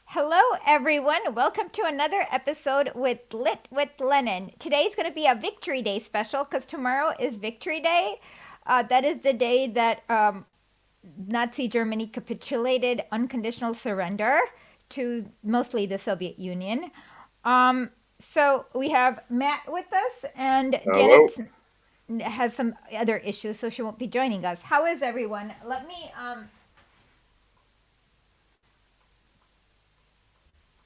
Hello, everyone. Welcome to another episode with Lit with Lenin. Today is going to be a Victory Day special because tomorrow is Victory Day. That is the day that Nazi Germany capitulated, unconditional surrender to mostly the Soviet Union. Um, so we have Matt with us, and Hello. Janet has some other issues, so she won't be joining us. How is everyone?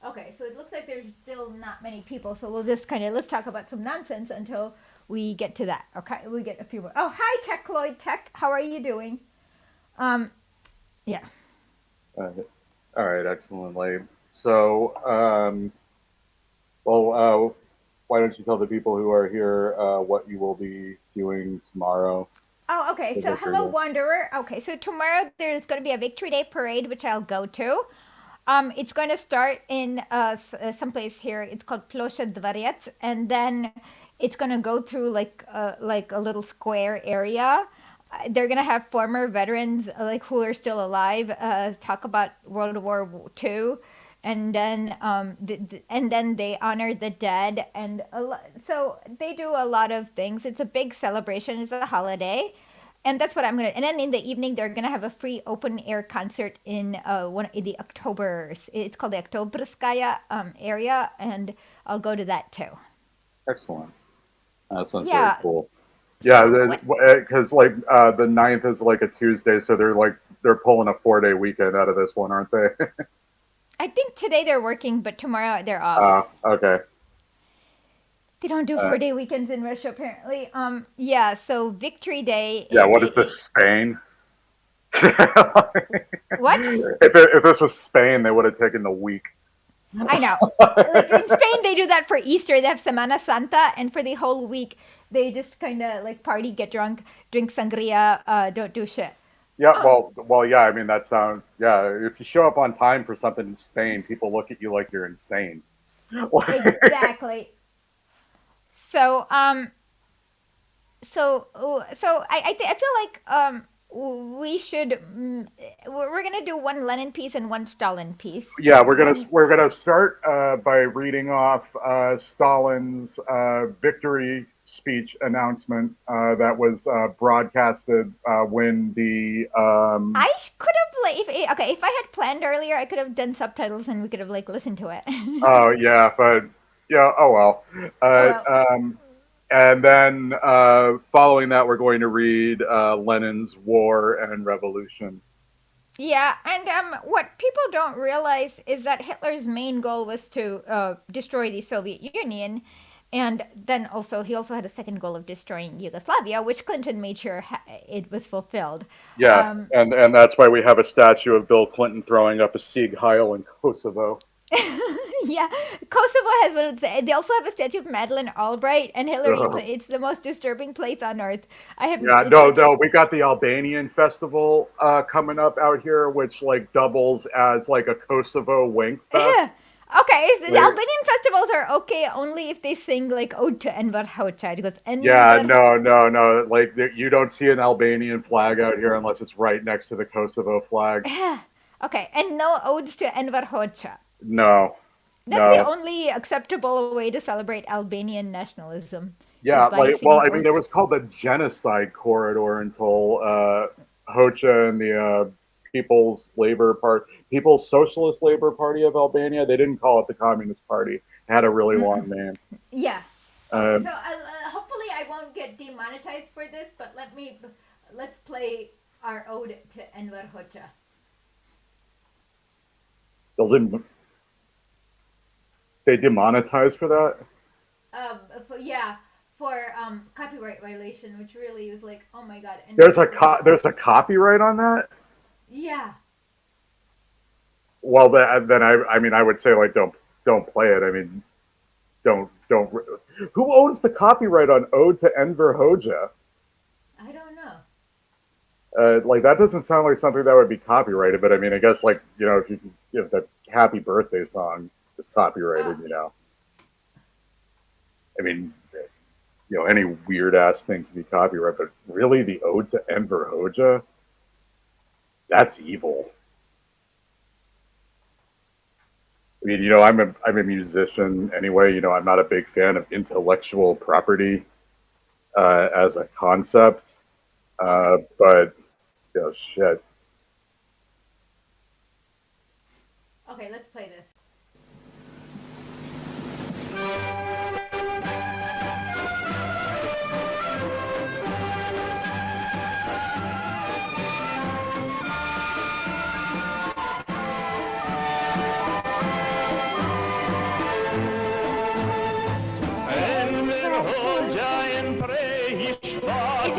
Okay, so it looks like there's still not many people, so we'll just let's talk about some nonsense until we get to that. Okay, we get a few more. Oh, hi, Techloid Tech. How are you doing? Um, yeah. Uh, all right, excellently. So, well, why don't you tell the people who are here what you will be doing tomorrow Oh, okay. for So Victory hello, Day? Wanderer. Okay, so tomorrow there's going to be a Victory Day parade, which I'll go to. It's going to start in someplace here. It's called Plощad Dvorets, and then it's going to go through like a little square area. They're going to have former veterans like who are still alive talk about World War II, and then and then they honor the dead, and so they do a lot of things. It's a big celebration. It's a holiday, and that's what I'm gonna. And then in the evening, they're gonna have a free open air concert in one in the October. It's called the Oktoberskaya area, and I'll go to that too. Excellent. That sounds very Yeah. cool. Yeah, So what? because the ninth is like a Tuesday, so they're pulling a 4 day weekend out of this one, aren't they? I think today they're working, but tomorrow they're off. Okay. They don't do Uh, 4 day weekends in Russia apparently. Yeah. So Victory Day. yeah, what is this, Spain? What? If this was Spain, they would have taken the week. I know. Like in Spain, they do that for Easter. They have Semana Santa, and for the whole week, they just kind of like party, get drunk, drink sangria, don't do shit. Yeah, Um, yeah. I mean, that sounds. Yeah, if you show up on time for something in Spain, people look at you like you're insane. exactly. So, I feel like we should we're gonna do one Lenin piece and one Stalin piece, Yeah, and we're gonna start by reading off Stalin's victory speech announcement that was broadcasted when the I could have like if I had planned earlier, I could have done subtitles and we could have like listened to it. oh yeah, but yeah, oh well. Oh Uh, well. um, and then following that, we're going to read Lenin's War and Revolution. Yeah, and what people don't realize is that Hitler's main goal was to destroy the Soviet Union, and then also he also had a second goal of destroying Yugoslavia, which Clinton made sure it was fulfilled. Yeah, Um, and that's why we have a statue of Bill Clinton throwing up a Sieg Heil in Kosovo. yeah, Kosovo has one. They also have a statue of Madeleine Albright and Hillary Ugh. Clinton. It's the most disturbing place on earth. I have. Yeah, It's no, like no, we got the Albanian festival coming up out here, which like doubles as like a Kosovo wink fest. okay, the Like, Albanian festivals are okay only if they sing like Ode to Enver Hoxha. It goes yeah, Enver. no, no, no. Like you don't see an Albanian flag out here unless it's right next to the Kosovo flag. Okay, and no odes to Enver Hoxha. No, That's the no. only acceptable way to celebrate Albanian nationalism is Yeah, by well, singing I mean, odes it to. was called the Genocide Corridor until Hoxha and the People's Socialist Labor Party of Albania. They didn't call it the Communist Party. It had a really long Mm-mm. name. Yeah. Okay, Uh, so hopefully I won't get demonetized for this, but let's play our ode to Enver Hoxha. They demonetized for that. For, yeah, for copyright violation, which really is like, oh my god. And There's a copyright on that. yeah. Well, then I mean I would say like don't play it. I mean don't. Who owns the copyright on Ode to Enver Hoxha? I don't know. Like that doesn't sound like something that would be copyrighted, but I mean, I guess like if the Happy Birthday song is copyrighted, I mean, any weird ass thing can be copyrighted, but really the Ode to Enver Hoxha, that's evil. I mean, I'm a musician anyway. I'm not a big fan of intellectual property as a concept, but shit. Okay, let's play this.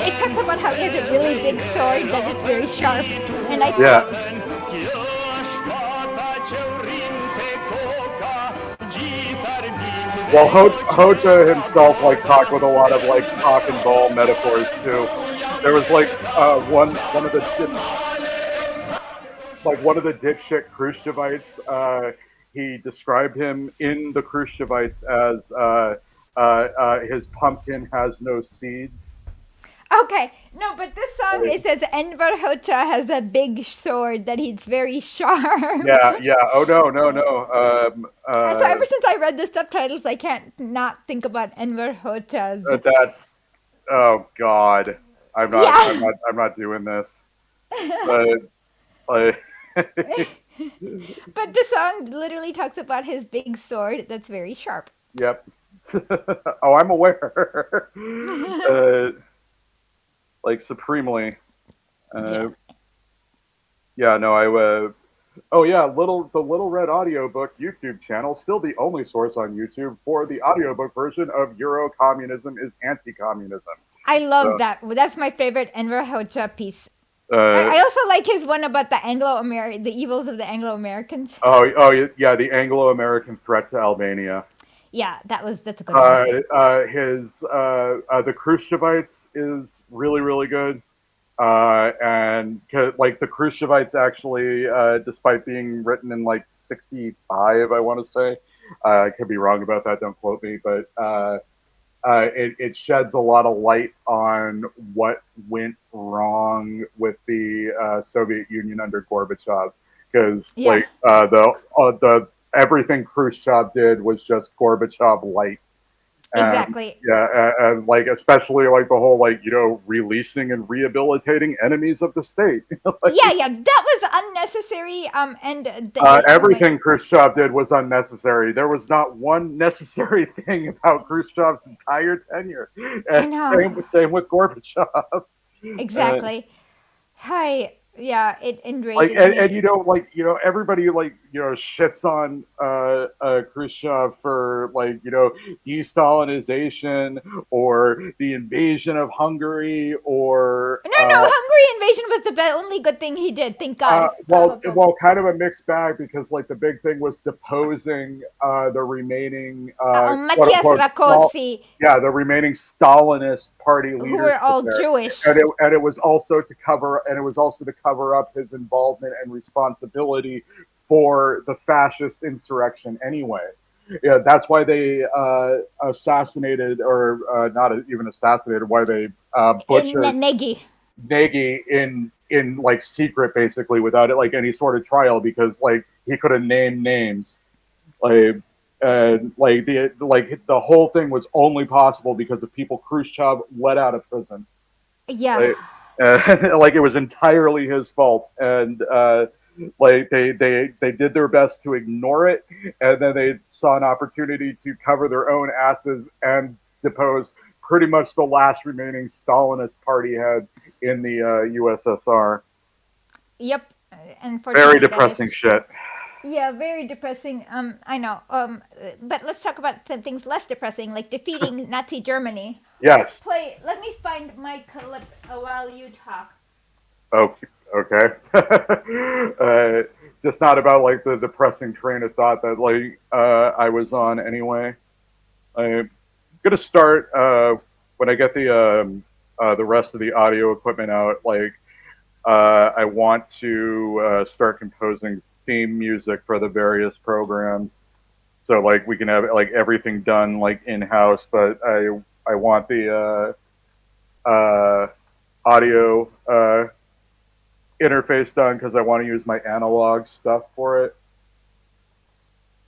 It talks about how he has a really big sword that is very sharp, and I Yeah. Well, Hoja himself talked with a lot of cock and ball metaphors too. There was one of the dipshit Khrushchevites. He described him in the Khrushchevites as his pumpkin has no seeds. Okay, no, but this song it says Enver Hoxha has a big sword that he's very sharp. Yeah. Oh no. So ever since I read the subtitles, I can't not think about Enver Hoxha's. That's oh god. I'm not. Yeah. I'm not doing this. But But the song literally talks about his big sword that's very sharp. Yep. Oh, I'm aware. Supremely. Yeah. No, oh yeah, the Little Red Audiobook YouTube channel, still the only source on YouTube for the audiobook version of Euro Communism is Anti-Communism. I love that. That's my favorite Enver Hoxha piece. I also like his one about the evils of the Anglo-Americans. Oh yeah, the Anglo-American threat to Albania. Yeah, that's a good one. The Khrushchevites is really, really good. And the Khrushchevites actually, despite being written in 65, I want to say, I could be wrong about that. Don't quote me, but it sheds a lot of light on what went wrong with the Soviet Union under Gorbachev, because the everything Khrushchev did was just Gorbachev light. Exactly. Yeah, and especially the whole releasing and rehabilitating enemies of the state. Yeah, that was unnecessary. Everything Khrushchev did was unnecessary. There was not one necessary thing about Khrushchev's entire tenure. And same with Gorbachev. Exactly. Hi. Yeah, it enrages me. And everybody shits on Khrushchev for de-Stalinization or the invasion of Hungary or no, Hungary invasion was the only good thing he did. Thank God. Well, kind of a mixed bag because the big thing was deposing the remaining Matthias Rakosi. Yeah, the remaining Stalinist party leaders who were all Jewish, and it was also to cover up his involvement and responsibility for the fascist insurrection anyway. Yeah, that's why they assassinated, or not even assassinated, why they butchered Nagy in secret, basically, without any sort of trial, because he could have named names. The whole thing was only possible because of people Khrushchev let out of prison. Yeah. It was entirely his fault, and they did their best to ignore it, and then they saw an opportunity to cover their own asses and depose pretty much the last remaining Stalinist party head in the USSR. Yep. Very Unfortunately, that is, depressing shit. yeah, very depressing. I know. But let's talk about some things less depressing, like defeating Nazi Germany. Let's Yes. play. Let me find my clip while you talk. Okay. Okay. Just not about like the depressing train of thought that like I was on anyway. I'm gonna start when I get the rest of the audio equipment out. Like I want to start composing theme music for the various programs. So like we can have like everything done like in house, but I want the audio interface done because I want to use my analog stuff for it,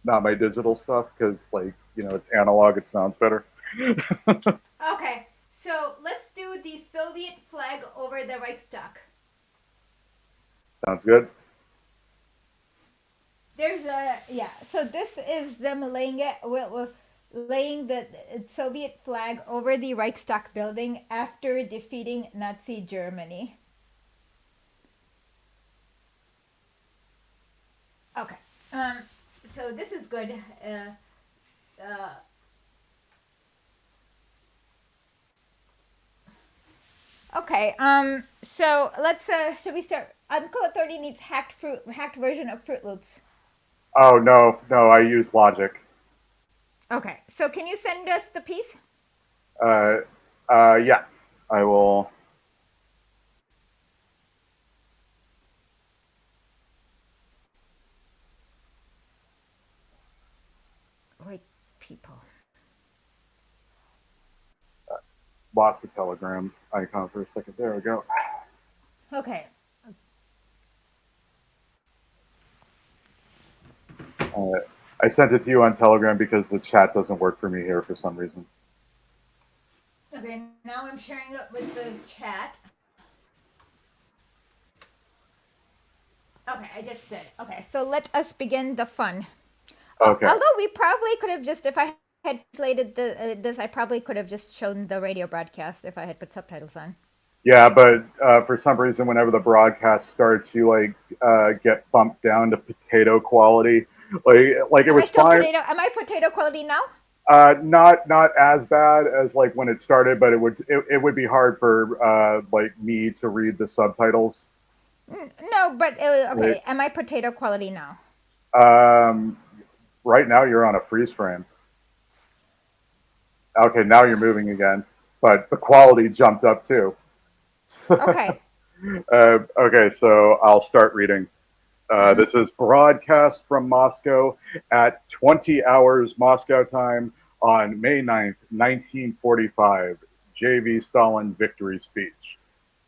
not my digital stuff because like it's analog, it sounds better. Okay, so let's do the Soviet flag over the Reichstag. Sounds good. There's a yeah. So this is them laying it, laying the Soviet flag over the Reichstag building after defeating Nazi Germany. Okay. Um. So this is good. Uh, okay. So let's. Should we start? Uncle Authority needs hacked version of Fruit Loops. Oh no, no, I use Logic. Okay. So can you send us the piece? Uh, yeah, I will. Wait, people. Lost the Telegram icon for a second. There we go. Okay. Uh, I sent it to you on Telegram because the chat doesn't work for me here for some reason. Okay. Now I'm sharing it with the chat. Okay, I just did. Okay, so let us begin the fun. Okay. Although we probably could have just, if I had translated this, I probably could have just shown the radio broadcast if I had put subtitles on. Yeah, but for some reason, whenever the broadcast starts, you like get bumped down to potato quality. Like it Am I was still fine. potato? Am I potato quality now? Not as bad as like when it started, but it would be hard for like me to read the subtitles. No, but Right. okay. Am I potato quality now? Um, right now you're on a freeze frame. Okay, now you're moving again, but the quality jumped up too. Okay. Okay, so I'll start reading. Mm-hmm. This is broadcast from Moscow at 20 hours Moscow time on May 9th, 1945. J.V. Stalin victory speech.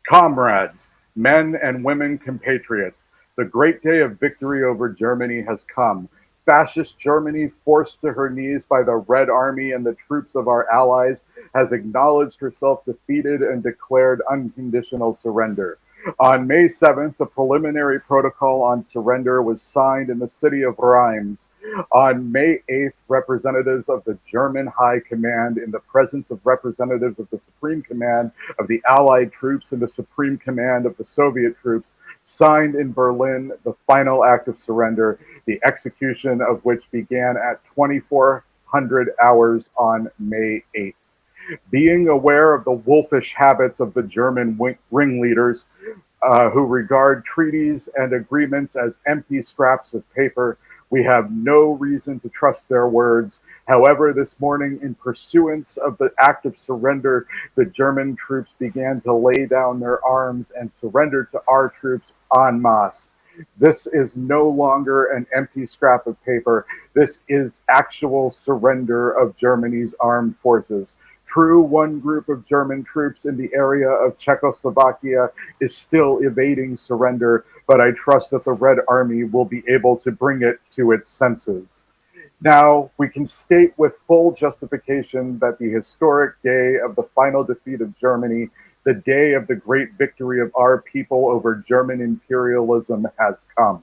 Comrades, men and women compatriots, the great day of victory over Germany has come. Fascist Germany, forced to her knees by the Red Army and the troops of our allies, has acknowledged herself defeated and declared unconditional surrender. On May 7th, the preliminary protocol on surrender was signed in the city of Reims. On May 8th, representatives of the German High Command, in the presence of representatives of the Supreme Command of the Allied troops and the Supreme Command of the Soviet troops, signed in Berlin the final act of surrender, the execution of which began at 2400 hours on May 8th. Being aware of the wolfish habits of the German ringleaders, who regard treaties and agreements as empty scraps of paper, we have no reason to trust their words. However, this morning, in pursuance of the act of surrender, the German troops began to lay down their arms and surrender to our troops en masse. This is no longer an empty scrap of paper. This is actual surrender of Germany's armed forces. True, one group of German troops in the area of Czechoslovakia is still evading surrender, but I trust that the Red Army will be able to bring it to its senses. Now, we can state with full justification that the historic day of the final defeat of Germany, the day of the great victory of our people over German imperialism, has come.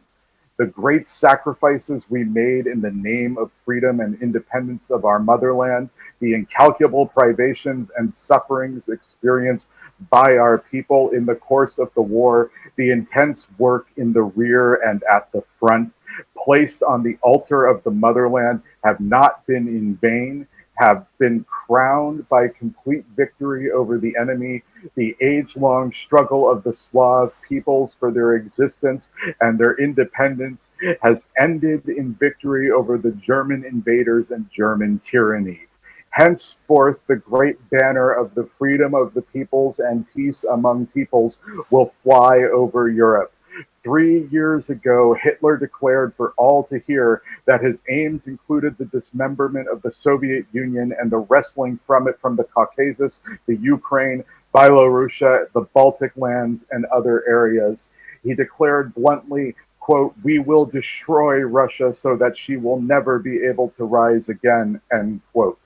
The great sacrifices we made in the name of freedom and independence of our motherland, the incalculable privations and sufferings experienced by our people in the course of the war, the intense work in the rear and at the front, placed on the altar of the motherland, have not been in vain, have been crowned by complete victory over the enemy. The age long struggle of the Slav peoples for their existence and their independence has ended in victory over the German invaders and German tyranny. Henceforth, the great banner of the freedom of the peoples and peace among peoples will fly over Europe. 3 years ago, Hitler declared for all to hear that his aims included the dismemberment of the Soviet Union and the wrestling from it from the Caucasus, the Ukraine, Belarusia, the Baltic lands, and other areas. He declared bluntly, quote, "We will destroy Russia so that she will never be able to rise again," end quote.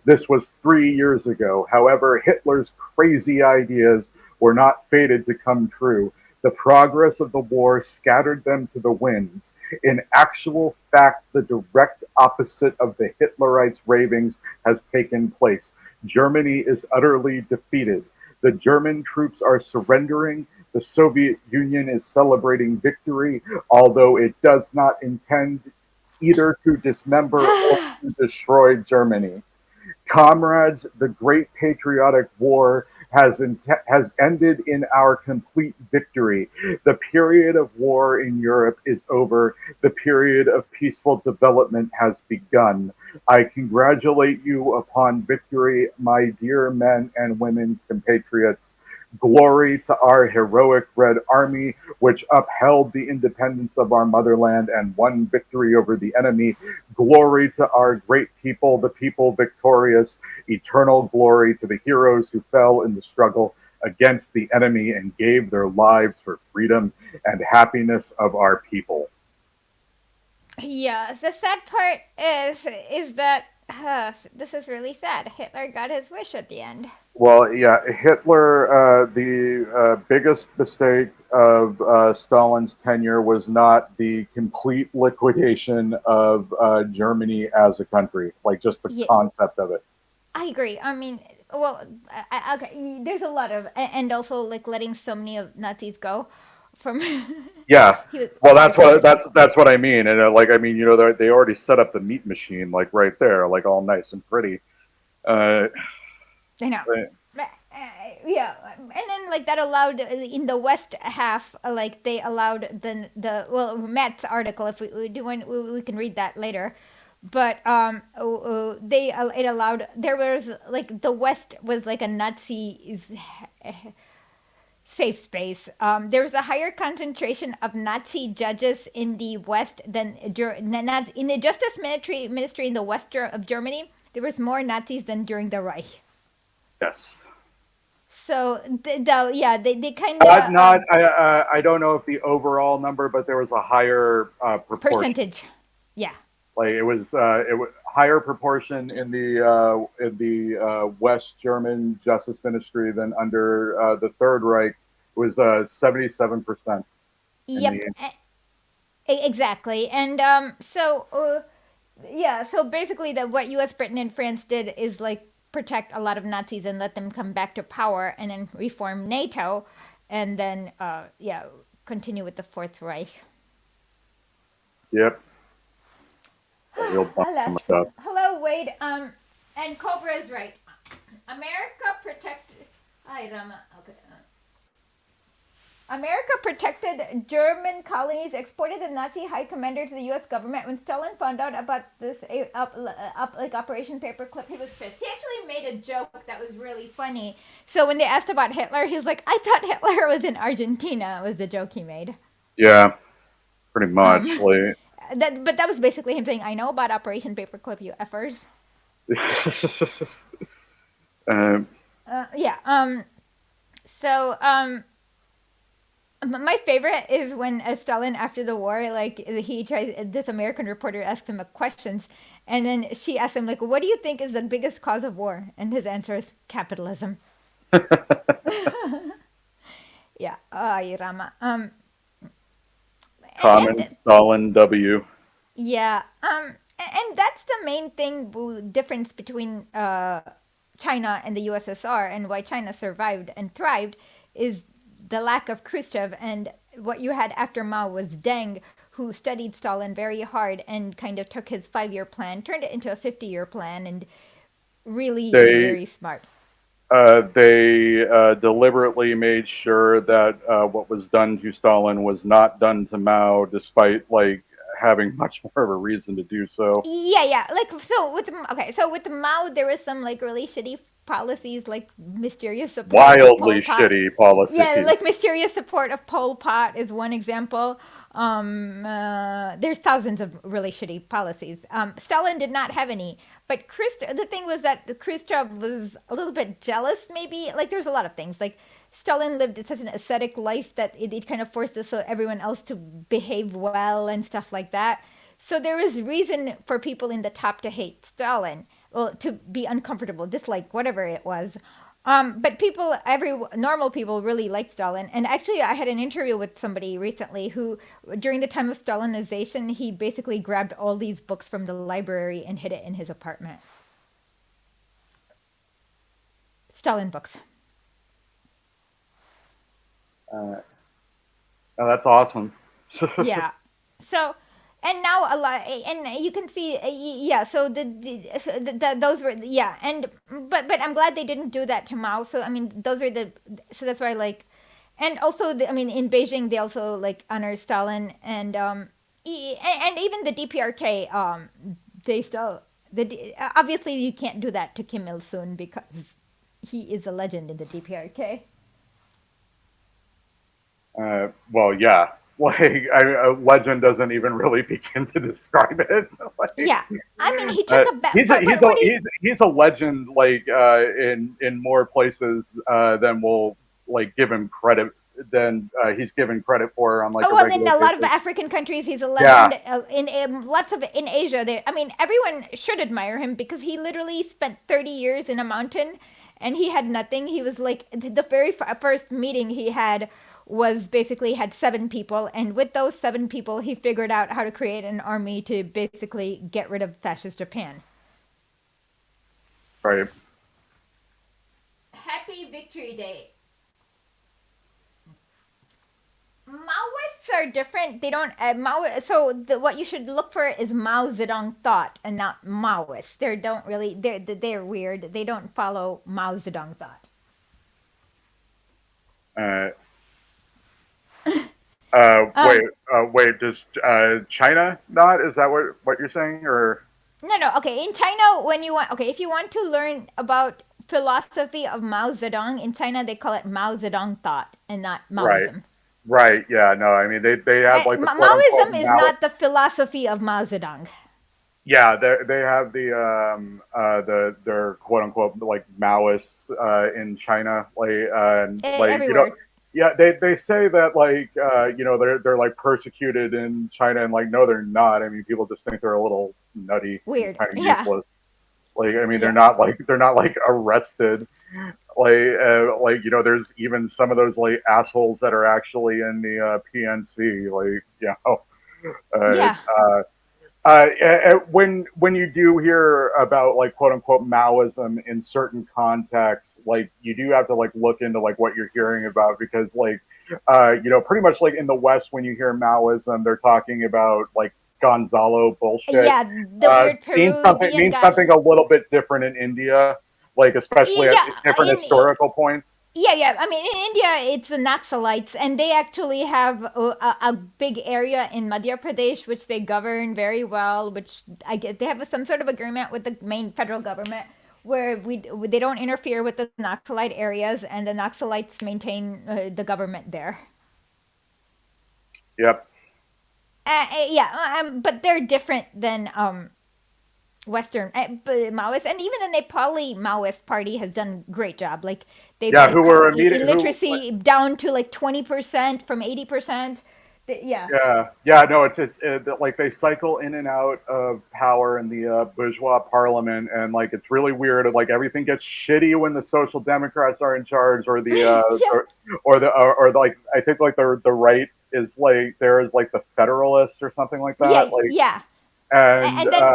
This was 3 years ago. However, Hitler's crazy ideas were not fated to come true. The progress of the war scattered them to the winds. In actual fact, the direct opposite of the Hitlerites' ravings has taken place. Germany is utterly defeated. The German troops are surrendering. The Soviet Union is celebrating victory, although it does not intend either to dismember or to destroy Germany. Comrades, the great patriotic war has ended in our complete victory. The period of war in Europe is over. The period of peaceful development has begun. I congratulate you upon victory, my dear men and women compatriots. Glory to our heroic Red Army, which upheld the independence of our motherland and won victory over the enemy. Glory to our great people, the people victorious. Eternal glory to the heroes who fell in the struggle against the enemy and gave their lives for freedom and happiness of our people. Yeah, the sad part is that this is really sad. Hitler got his wish at the end. Well, yeah, Hitler, the biggest mistake of Stalin's tenure was not the complete liquidation of Germany as a country, like just the Yeah, concept of it. I agree. I mean, well, okay, there's a lot of, and also like letting so many of Nazis go from Yeah. he was Well, very that's what foolish. that's what I mean, and like I mean, they already set up the meat machine like right there, like all nice and pretty. Uh, I know. Yeah, and then like that allowed in the west half, like they allowed the well Matt's article, if we do one, we can read that later, but they it allowed, there was like the west was like a Nazi safe space. There was a higher concentration of Nazi judges in the west than in the justice ministry in the west of Germany. There was more Nazis than during the Reich. yes. So, yeah, they kind of Not I don't know if the overall number, but there was a higher proportion. percentage. Yeah. Like it was higher proportion in the West German Justice Ministry than under the Third Reich. It was 77% in Yep. the Exactly. And so yeah, so basically that what US, Britain and France did is like protect a lot of Nazis and let them come back to power and then reform NATO and then yeah, continue with the Fourth Reich. yep, a real bummer Alas. stuff. Hello, Wade. And Cobra is right. America protected. I don't know. Okay. America protected German colonies, exported the Nazi high commander to the U.S. government. When Stalin found out about this like Operation Paperclip, he was pissed. He actually made a joke that was really funny. So when they asked about Hitler, he was like, "I thought Hitler was in Argentina." Was the joke he made. Yeah, pretty much. Um, Like, but that was basically him saying, "I know about Operation Paperclip, you effers." uh, Yeah. So my favorite is when Stalin, after the war, like he tries. This American reporter asks him a questions, and then she asks him like, "What do you think is the biggest cause of war?" And his answer is capitalism. Yeah, ay Rama. Common and Stalin W. yeah, and that's the main thing difference between China and the USSR, and why China survived and thrived is the lack of Khrushchev, and what you had after Mao was Deng, who studied Stalin very hard and kind of took his 5 year plan, turned it into a 50-year plan, and really is They very smart. deliberately made sure that what was done to Stalin was not done to Mao, despite like having much more of a reason to do so. Yeah, yeah. Like so with okay, so with Mao there was some like really shitty policies, like mysterious support of Pol Wildly Pot. shitty Yeah, like policies. mysterious support of Pol Pot is one example. There's thousands of really shitty policies. Stalin did not have any, but the thing was that Khrushchev was a little bit jealous, maybe. Like there's a lot of things. Like Stalin lived such an ascetic life that it kind of forced us, so everyone else to behave well and stuff like that. So there is reason for people in the top to hate Stalin, well, to be uncomfortable, dislike whatever it was. But people, every normal people, really liked Stalin. And actually, I had an interview with somebody recently who, during the time of Stalinization, he basically grabbed all these books from the library and hid it in his apartment. Stalin books. Uh, oh, that's awesome. Yeah. So, and now a lot, and you can see, yeah. So those were, yeah, and but I'm glad they didn't do that to Mao. So I mean, those are the, so that's why like, and also I mean in Beijing they also like honor Stalin, and and even the DPRK, they still obviously you can't do that to Kim Il Sung because he is a legend in the DPRK. Well, yeah. Like, a legend doesn't even really begin to describe it. Like, Yeah, I mean he took a bet, he's but a what he, he's a legend. Like in more places than will like give him credit than he's given credit for on like oh a well, in regular a lot of basis. African countries, he's a Yeah, legend. In lots of in Asia, they, I mean, everyone should admire him because he literally spent 30 years in a mountain, and he had nothing. He was like the very first meeting he had was basically had 7 people, and with those 7 people, he figured out how to create an army to basically get rid of fascist Japan. right. Happy Victory Day. Maoists are different. They don't So what you should look for is Mao Zedong thought and not Maoists. They don't really. They're weird. They don't follow Mao Zedong thought. Uh, Um, wait. Does China not? Is that what you're saying? Or no, no. Okay, in China, when you want, okay, if you want to learn about philosophy of Mao Zedong in China, they call it Mao Zedong thought and not right, Maoism. right? Yeah, no. I mean, they have like the quote unquote Maoism is Mao. not the philosophy of Mao Zedong. Yeah, they have their quote unquote like Maoists in China, like you know, Everywhere. yeah, they say that like they're like persecuted in China, and like no, they're not. I mean, people just think they're a little nutty and Weird. kind of Yeah. useless. Like I mean, Yeah. they're not like arrested. There's even some of those like assholes that are actually in the PNC, like uh, Yeah. uh, when you do hear about like quote unquote Maoism in certain contexts, like you do have to like look into like what you're hearing about because pretty much like in the West when you hear Maoism, they're talking about like Gonzalo bullshit. Yeah, the weird Peruvian Means guy. something a little bit different in India, like especially at Yeah, different in historical points. yeah, yeah. I mean, in India, it's the Naxalites, and they actually have a big area in Madhya Pradesh which they govern very well. Which I get, they have some sort of agreement with the main federal government where they don't interfere with the Naxalite areas, and the Naxalites maintain the government there. Yep. Yeah, but they're different than Western Maoist, and even the Nepali Maoist party has done a great job. Like they've Yeah. like Who cut were immediate? Who? illiteracy down to like 20% from 80%. Yeah. Yeah. No, like they cycle in and out of power in the bourgeois parliament, and like it's really weird. Like everything gets shitty when the social democrats are in charge, or Yeah. like I think like the right is like there is like the federalists or something like Yeah. that. Like Yeah. and And then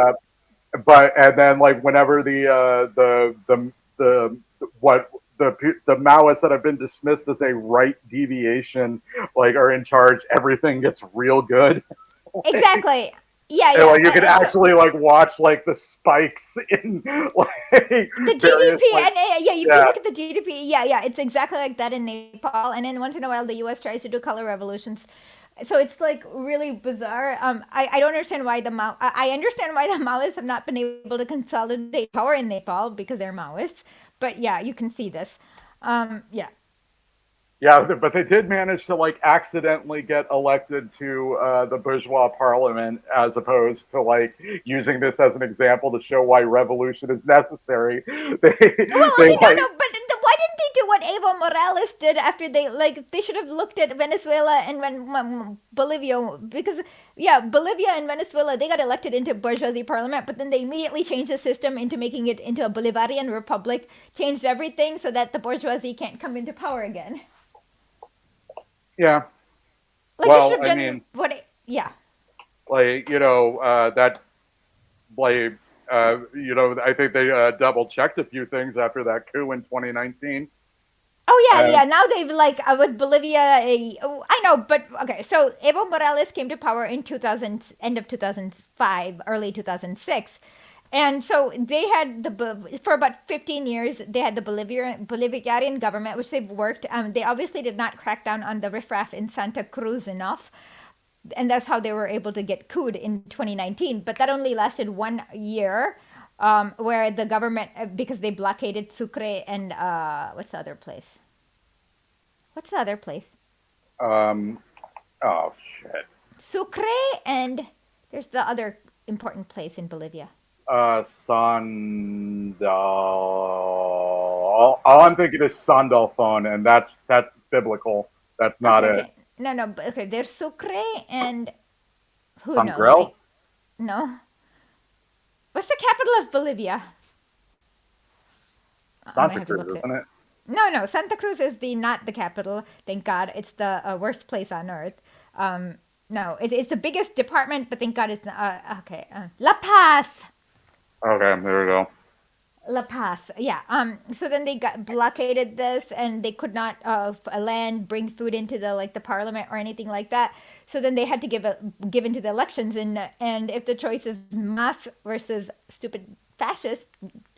but and then like whenever the what the Maoists that have been dismissed as a right deviation like are in charge, everything gets real good. Like, exactly. Yeah, and yeah. like you can And so actually like watch like the spikes in like the various GDP, like and yeah, if you yeah look at the GDP, yeah, yeah, it's exactly like that in Nepal. And then once in a while, the U.S. tries to do color revolutions. So it's like really bizarre. I don't understand why I understand why the Maoists have not been able to consolidate power in Nepal because they're Maoists. But yeah, you can see this. Yeah. yeah, but they did manage to like accidentally get elected to the bourgeois parliament, as opposed to like using this as an example to show why revolution is necessary. They Well, they no, like no, but why didn't they do what Evo Morales did after they should have looked at Venezuela and Bolivia, because yeah, Bolivia and Venezuela, they got elected into bourgeoisie parliament, but then they immediately changed the system into making it into a Bolivarian republic, changed everything so that the bourgeoisie can't come into power again. yeah. Like they should Well, have I done mean, yeah. like that like I think they double checked a few things after that coup in 2019. Oh yeah, And yeah. Now they've like with Bolivia. Oh, I know, but okay. So Evo Morales came to power in 2000, end of 2005, early 2006, and so they had for about 15 years. They had the Bolivarian government, which they've worked. They obviously did not crack down on the riffraff in Santa Cruz enough, and that's how they were able to get couped in 2019. But that only lasted 1 year, where the government, because they blockaded Sucre and what's the other place? What's the other place? um, oh shit, Sucre, and there's the other important place in Bolivia. Sandal. All I'm thinking is Sandalphone, and that's biblical. That's not Okay, it. okay. No, no, but okay, there's Sucre and who knows? Sangrel, I no. What's the capital of Bolivia? I might Santa have to Cruz, look it. isn't it? No, no, Santa Cruz is the not the capital. Thank God, it's the worst place on earth. Um, no, it's the biggest department, but thank God it's not. Okay, La Paz. Okay, there we go. La Paz, yeah. So then they got blockaded this, and they could not land, bring food into the like the parliament or anything like that. So then they had to give into the elections, and if the choice is Mas versus stupid fascists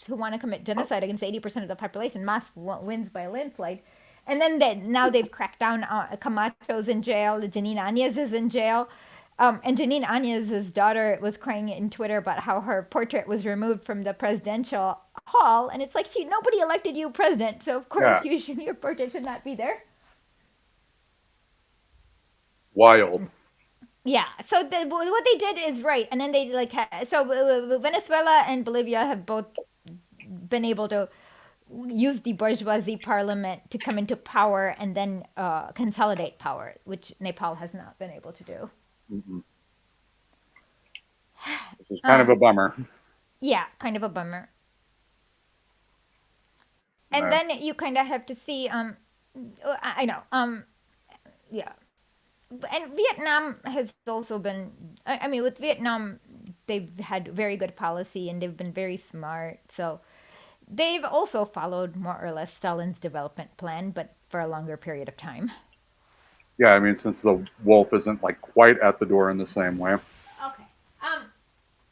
who want to commit genocide against 80% of the population, Mas wins by a landslide. And then now they've cracked down on Camacho's in jail. Janine Áñez is in jail. And Janine Áñez's daughter was crying in Twitter about how her portrait was removed from the presidential hall, and it's like nobody elected you president, so of Yeah, course your portrait should not be there. wild. Yeah, so what they did is right, and then they like Venezuela and Bolivia have both been able to use the bourgeoisie parliament to come into power and then consolidate power, which Nepal has not been able to do. Mm-mm. This is kind of a Um, bummer. yeah, kind of a bummer. And Uh, then you kind of have to see. I know. Yeah, and Vietnam has also been. I mean, with Vietnam, they've had very good policy and they've been very smart. So they've also followed more or less Stalin's development plan, but for a longer period of time. yeah, I mean, since the wolf isn't like quite at the door in the same way. Okay.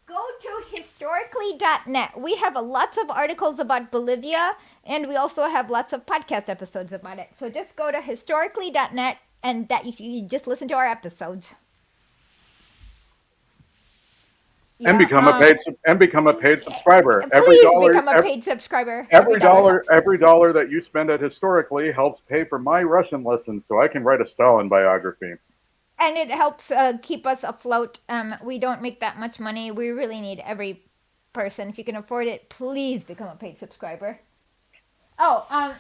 Go to historically.net. We have lots of articles about Bolivia, and we also have lots of podcast episodes about it. So just go to historically.net, and that you just listen to our episodes. And Yeah. become a paid subscriber. Please become a paid subscriber. Every Every dollar dollar helps. every dollar that you spend at historically helps pay for my Russian lessons so I can write a Stalin biography. And it helps keep us afloat. We don't make that much money. We really need every person. If you can afford it, please become a paid subscriber. Oh,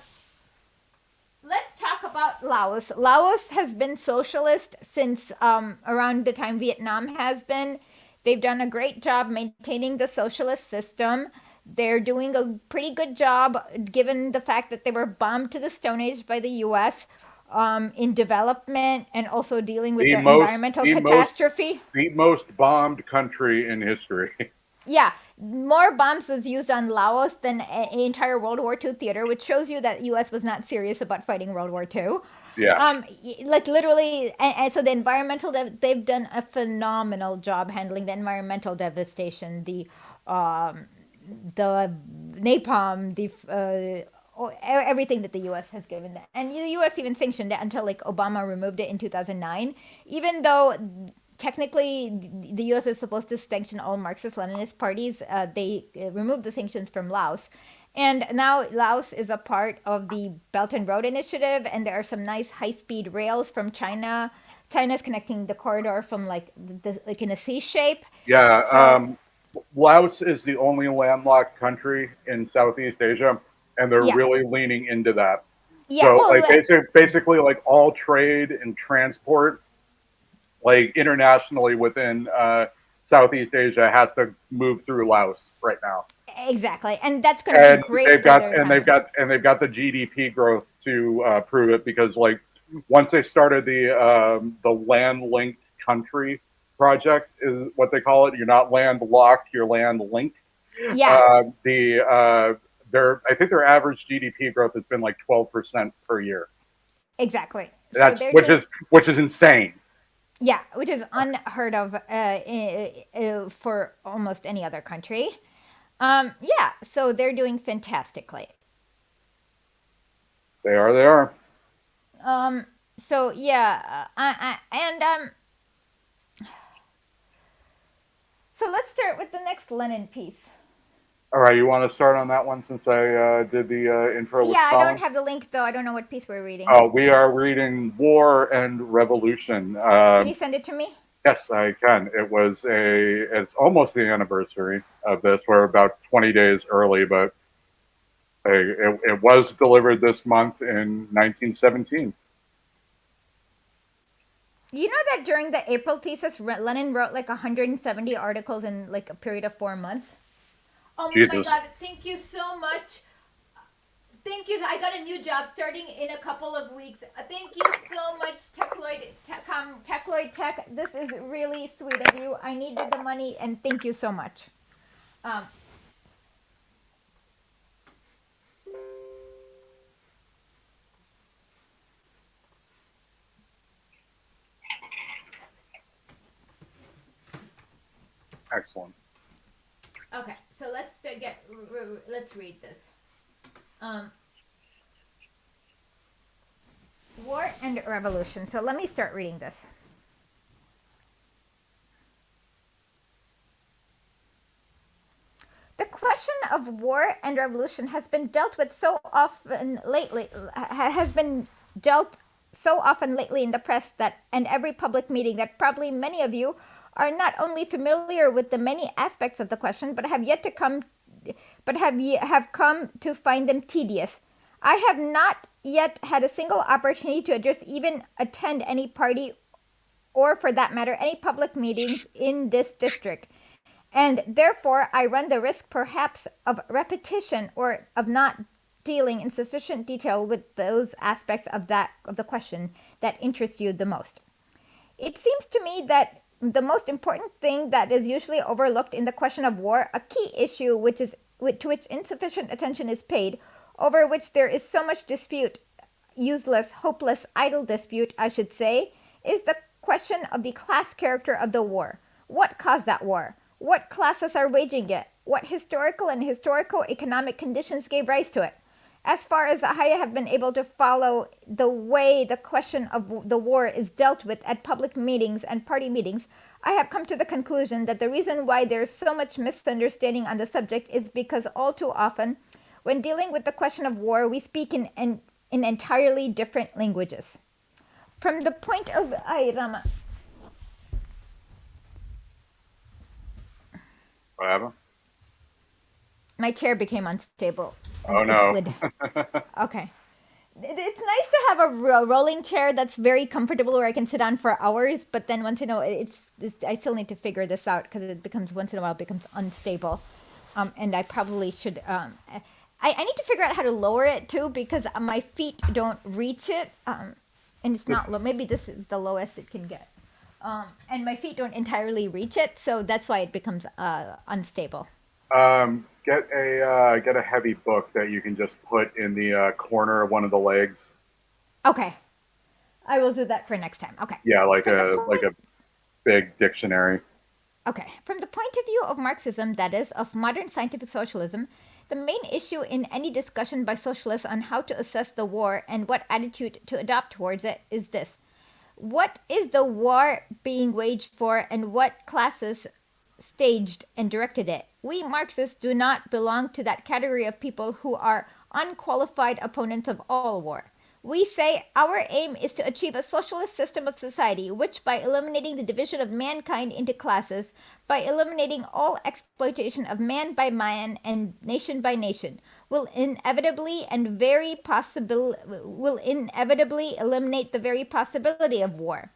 let's talk about Laos. Laos has been socialist since around the time Vietnam has been. They've done a great job maintaining the socialist system. They're doing a pretty good job given the fact that they were bombed to the Stone Age by the US in development and also dealing with The the most, environmental the most, catastrophe. the most bombed country in history. Yeah, more bombs was used on Laos than entire World War II theater, which shows you that U.S. was not serious about fighting World War II. Yeah. Like literally, and so the environmental, they've done a phenomenal job handling the environmental devastation, um, the napalm, everything that the U.S. has given them. And the U.S. even sanctioned it until like Obama removed it in 2009, even though technically the U.S. is supposed to sanction all Marxist-Leninist parties. They removed the sanctions from Laos. And now Laos is a part of the Belt and Road Initiative, and there are some nice high-speed rails from China. China's connecting the corridor from like in a C shape. Yeah. So Laos is the only landlocked country in Southeast Asia, and they're yeah, really leaning into that. yeah. So, Well, like, basically, like all trade and transport, like internationally within Southeast Asia, has to move through Laos right now. exactly, and that's going to be And great for their economy. they've got the GDP growth to prove it because like once they started the land linked country project is what they call it. You're not land locked, you're land linked. Yeah, The their I think their average GDP growth has been like 12% per year. exactly. So That's they're doing which is insane. yeah, which is unheard of for almost any other country. Yeah, so they're doing fantastically. They are. They are. Um, so yeah, and so let's start with the next Lenin piece. All right, you want to start on that one since I did the intro with Yeah, I don't Stalin? have the link though. I don't know what piece we're reading. We are reading War and Revolution. Can you send it to me? Yes, I can. It's almost the anniversary of this. We're about 20 days early, but it was delivered this month in 1917. You know that during the April thesis, Lenin wrote like 170 articles in like a period of 4 months. Oh my Jesus. God! Thank you so much. Thank you. I got a new job starting in a couple of weeks. Thank you so much, Techloid Tech. This is really sweet of you. I needed the money, and thank you so much. Um, Excellent. okay, so let's read this. Um, War and Revolution. So let me start reading this. The question of war and revolution has been dealt with so often lately, has been dealt so often lately in the press that and every public meeting that probably many of you are not only familiar with the many aspects of the question, but have yet to come, have come to find them tedious. I have not yet had a single opportunity to address, even attend any party, or for that matter, any public meetings in this district, and therefore I run the risk perhaps of repetition or of not dealing in sufficient detail with those aspects of the question that interest you the most. It seems to me that the most important thing that is usually overlooked in the question of war, a key issue to which insufficient attention is paid, over which there is so much dispute, useless, hopeless, idle dispute, I should say, is the question of the class character of the war. What caused that war? What classes are waging it? What historical and historical economic conditions gave rise to it? As far as I have been able to follow the way the question of the war is dealt with at public meetings and party meetings, I have come to the conclusion that the reason why there is so much misunderstanding on the subject is because all too often, when dealing with the question of war, we speak in entirely different languages. From the point of Ay, Rama, What happened? my chair became unstable and Oh it no. slid. Okay. It's nice to have a rolling chair that's very comfortable where I can sit on for hours. But then once in a while, I still need to figure this out because it becomes once in a while it becomes unstable, and I probably should. I need to figure out how to lower it too because my feet don't reach it, and it's not low. Maybe this is the lowest it can get, and my feet don't entirely reach it, so that's why it becomes unstable. Get a heavy book that you can just put in the corner of one of the legs. Okay, I will do that for next time. Okay, Yeah, from the like point a big dictionary. Okay, from the point of view of Marxism, that is, of modern scientific socialism, the main issue in any discussion by socialists on how to assess the war and what attitude to adopt towards it is this: what is the war being waged for, and what classes staged and directed it? We Marxists do not belong to that category of people who are unqualified opponents of all war. We say our aim is to achieve a socialist system of society which, by eliminating the division of mankind into classes, by eliminating all exploitation of man by man and nation by nation, will inevitably eliminate the very possibility of war.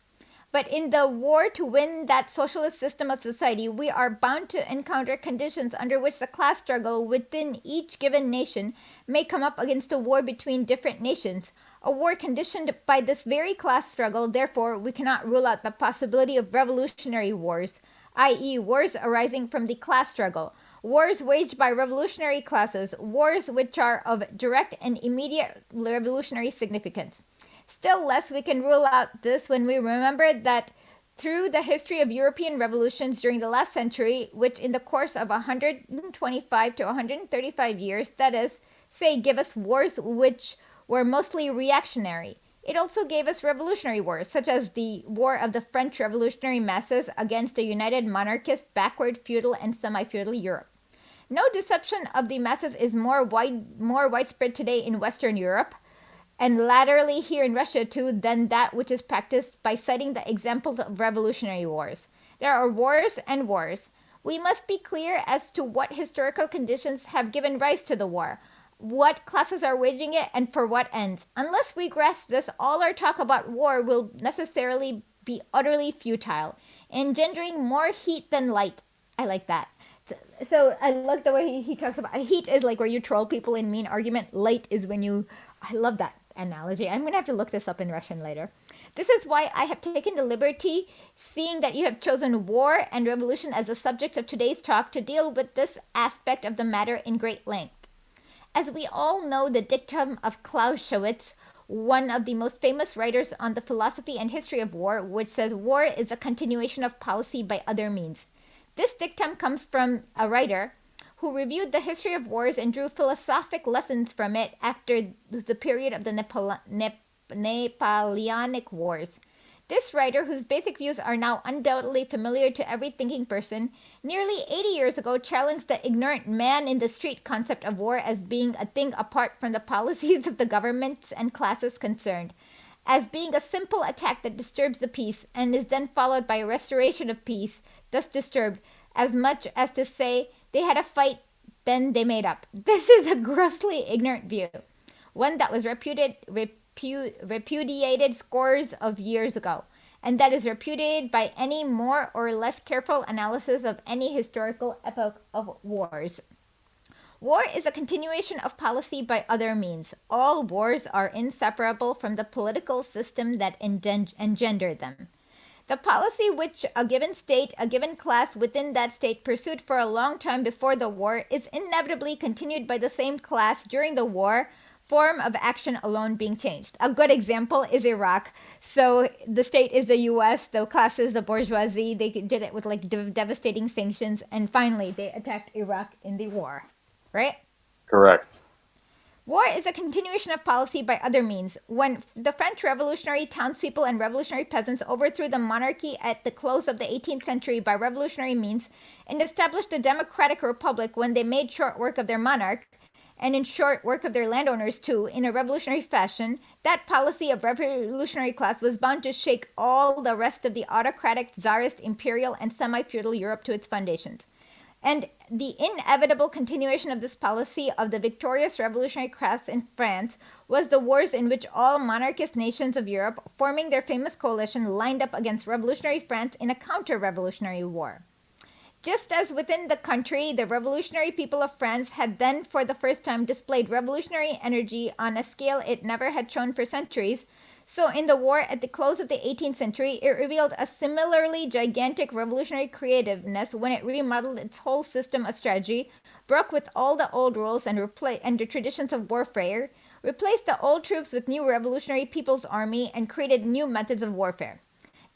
But in the war to win that socialist system of society, we are bound to encounter conditions under which the class struggle within each given nation may come up against a war between different nations. A war conditioned by this very class struggle, therefore, we cannot rule out the possibility of revolutionary wars, i.e., wars arising from the class struggle. Wars waged by revolutionary classes, wars which are of direct and immediate revolutionary significance. Still less we can rule out this when we remember that through the history of European revolutions during the last century, which in the course of 125 to 135 years, that is, say, give us wars which were mostly reactionary. It also gave us revolutionary wars, such as the War of the French revolutionary masses against a united monarchist, backward, feudal, and semi-feudal Europe. No deception of the masses is more widespread today in Western Europe, and laterally here in Russia too, than that which is practiced by citing the examples of revolutionary wars. There are wars and wars. We must be clear as to what historical conditions have given rise to the war, what classes are waging it, and for what ends. Unless we grasp this, all our talk about war will necessarily be utterly futile, engendering more heat than light. I like that. So I like the way he talks about heat is like where you troll people in mean argument. Light is when you. I love that analogy. I'm going to have to look this up in Russian later. This is why I have taken the liberty, seeing that you have chosen war and revolution as the subject of today's talk, to deal with this aspect of the matter in great length. As we all know, the dictum of Clausewitz, one of the most famous writers on the philosophy and history of war, which says war is a continuation of policy by other means. This dictum comes from a writer who reviewed the history of wars and drew philosophic lessons from it after the period of the Napoleonic Wars. This writer, whose basic views are now undoubtedly familiar to every thinking person, nearly 80 years ago challenged the ignorant man in the street concept of war as being a thing apart from the policies of the governments and classes concerned, as being a simple attack that disturbs the peace and is then followed by a restoration of peace, thus disturbed, as much as to say they had a fight, then they made up. This is a grossly ignorant view, one that was repudiated scores of years ago, and that is repudiated by any more or less careful analysis of any historical epoch of wars. War is a continuation of policy by other means. All wars are inseparable from the political system that engendered them. The policy which a given state, a given class within that state pursued for a long time before the war is inevitably continued by the same class during the war, form of action alone being changed. A good example is Iraq. So the state is the US, the class is the bourgeoisie. They did it with like devastating sanctions, and finally they attacked Iraq in the war, right? Correct. War is a continuation of policy by other means. When the French revolutionary townspeople and revolutionary peasants overthrew the monarchy at the close of the 18th century by revolutionary means and established a democratic republic, when they made short work of their monarch, and in short work of their landowners too, in a revolutionary fashion, that policy of revolutionary class was bound to shake all the rest of the autocratic, czarist, imperial, and semi-feudal Europe to its foundations. And the inevitable continuation of this policy of the victorious revolutionary class in France was the wars in which all monarchist nations of Europe, forming their famous coalition, lined up against revolutionary France in a counter-revolutionary war. Just as within the country, the revolutionary people of France had then for the first time displayed revolutionary energy on a scale it never had shown for centuries, so in the war at the close of the 18th century, it revealed a similarly gigantic revolutionary creativeness when it remodeled its whole system of strategy, broke with all the old rules and the traditions of warfare, replaced the old troops with new revolutionary people's army, and created new methods of warfare.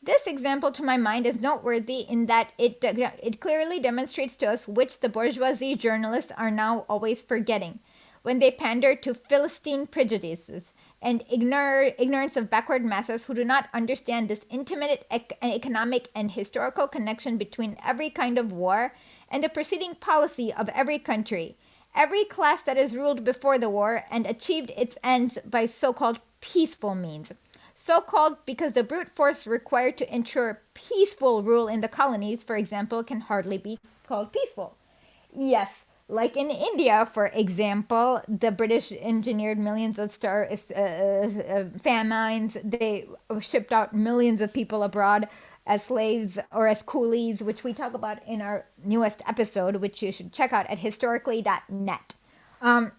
This example, to my mind, is noteworthy in that it clearly demonstrates to us which the bourgeoisie journalists are now always forgetting when they pander to Philistine prejudices and ignorance of backward masses who do not understand this intimate economic and historical connection between every kind of war and the preceding policy of every country, every class that is ruled before the war and achieved its ends by so-called peaceful means. So called because the brute force required to ensure peaceful rule in the colonies, for example, can hardly be called peaceful. Yes, like in India, for example, the British engineered millions of famines. They shipped out millions of people abroad as slaves or as coolies, which we talk about in our newest episode, which you should check out at historically.net. Um,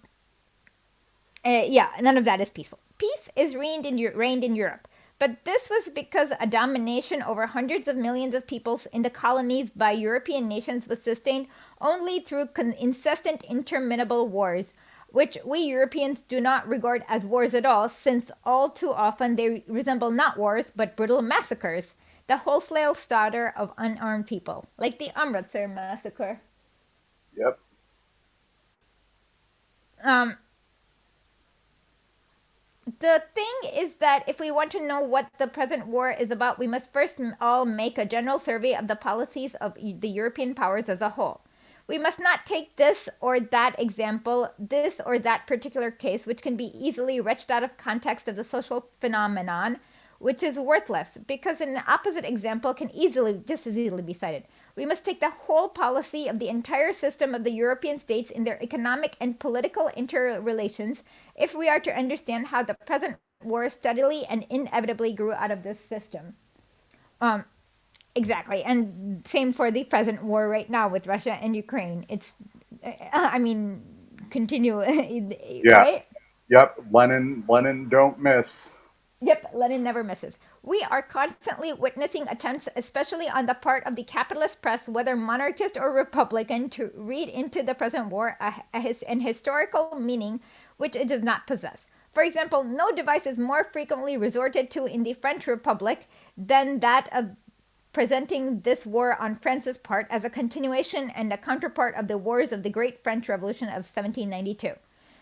yeah, none of that is peaceful. Peace is reigned in Europe, but this was because a domination over hundreds of millions of peoples in the colonies by European nations was sustained only through incessant interminable wars, which we Europeans do not regard as wars at all, since all too often they resemble not wars but brutal massacres, the wholesale slaughter of unarmed people, like the Amritsar massacre. Yep. Um, The thing is that if we want to know what the present war is about, we must first all make a general survey of the policies of the European powers as a whole. We must not take this or that example, this or that particular case, which can be easily wrenched out of context of the social phenomenon, which is worthless, because an opposite example can just as easily be cited. We must take the whole policy of the entire system of the European states in their economic and political interrelations if we are to understand how the present war steadily and inevitably grew out of this system. Um, exactly, and same for the present war right now with Russia and Ukraine. I mean, continue, Yeah. right? Yep. Lenin, don't miss. Yep, Lenin never misses. We are constantly witnessing attempts, especially on the part of the capitalist press, whether monarchist or republican, to read into the present war an historical meaning which it does not possess. For example, no device is more frequently resorted to in the French Republic than that of presenting this war on France's part as a continuation and a counterpart of the wars of the Great French Revolution of 1792.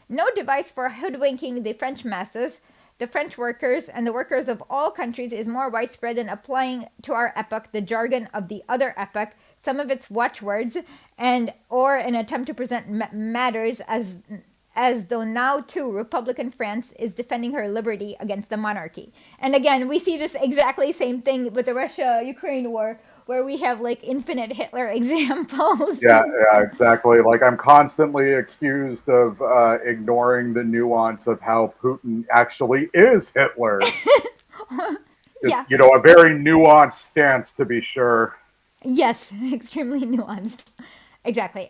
No device for hoodwinking the French masses, the French workers, and the workers of all countries is more widespread than applying to our epoch the jargon of the other epoch, some of its watchwords, and or an attempt to present matters as though now too Republican France is defending her liberty against the monarchy. And again, we see this exactly same thing with the Russia-Ukraine war, where we have like infinite Hitler examples. Yeah, exactly. Like I'm constantly accused of ignoring the nuance of how Putin actually is Hitler. Yeah. A very nuanced stance to be sure. Yes, extremely nuanced. Exactly.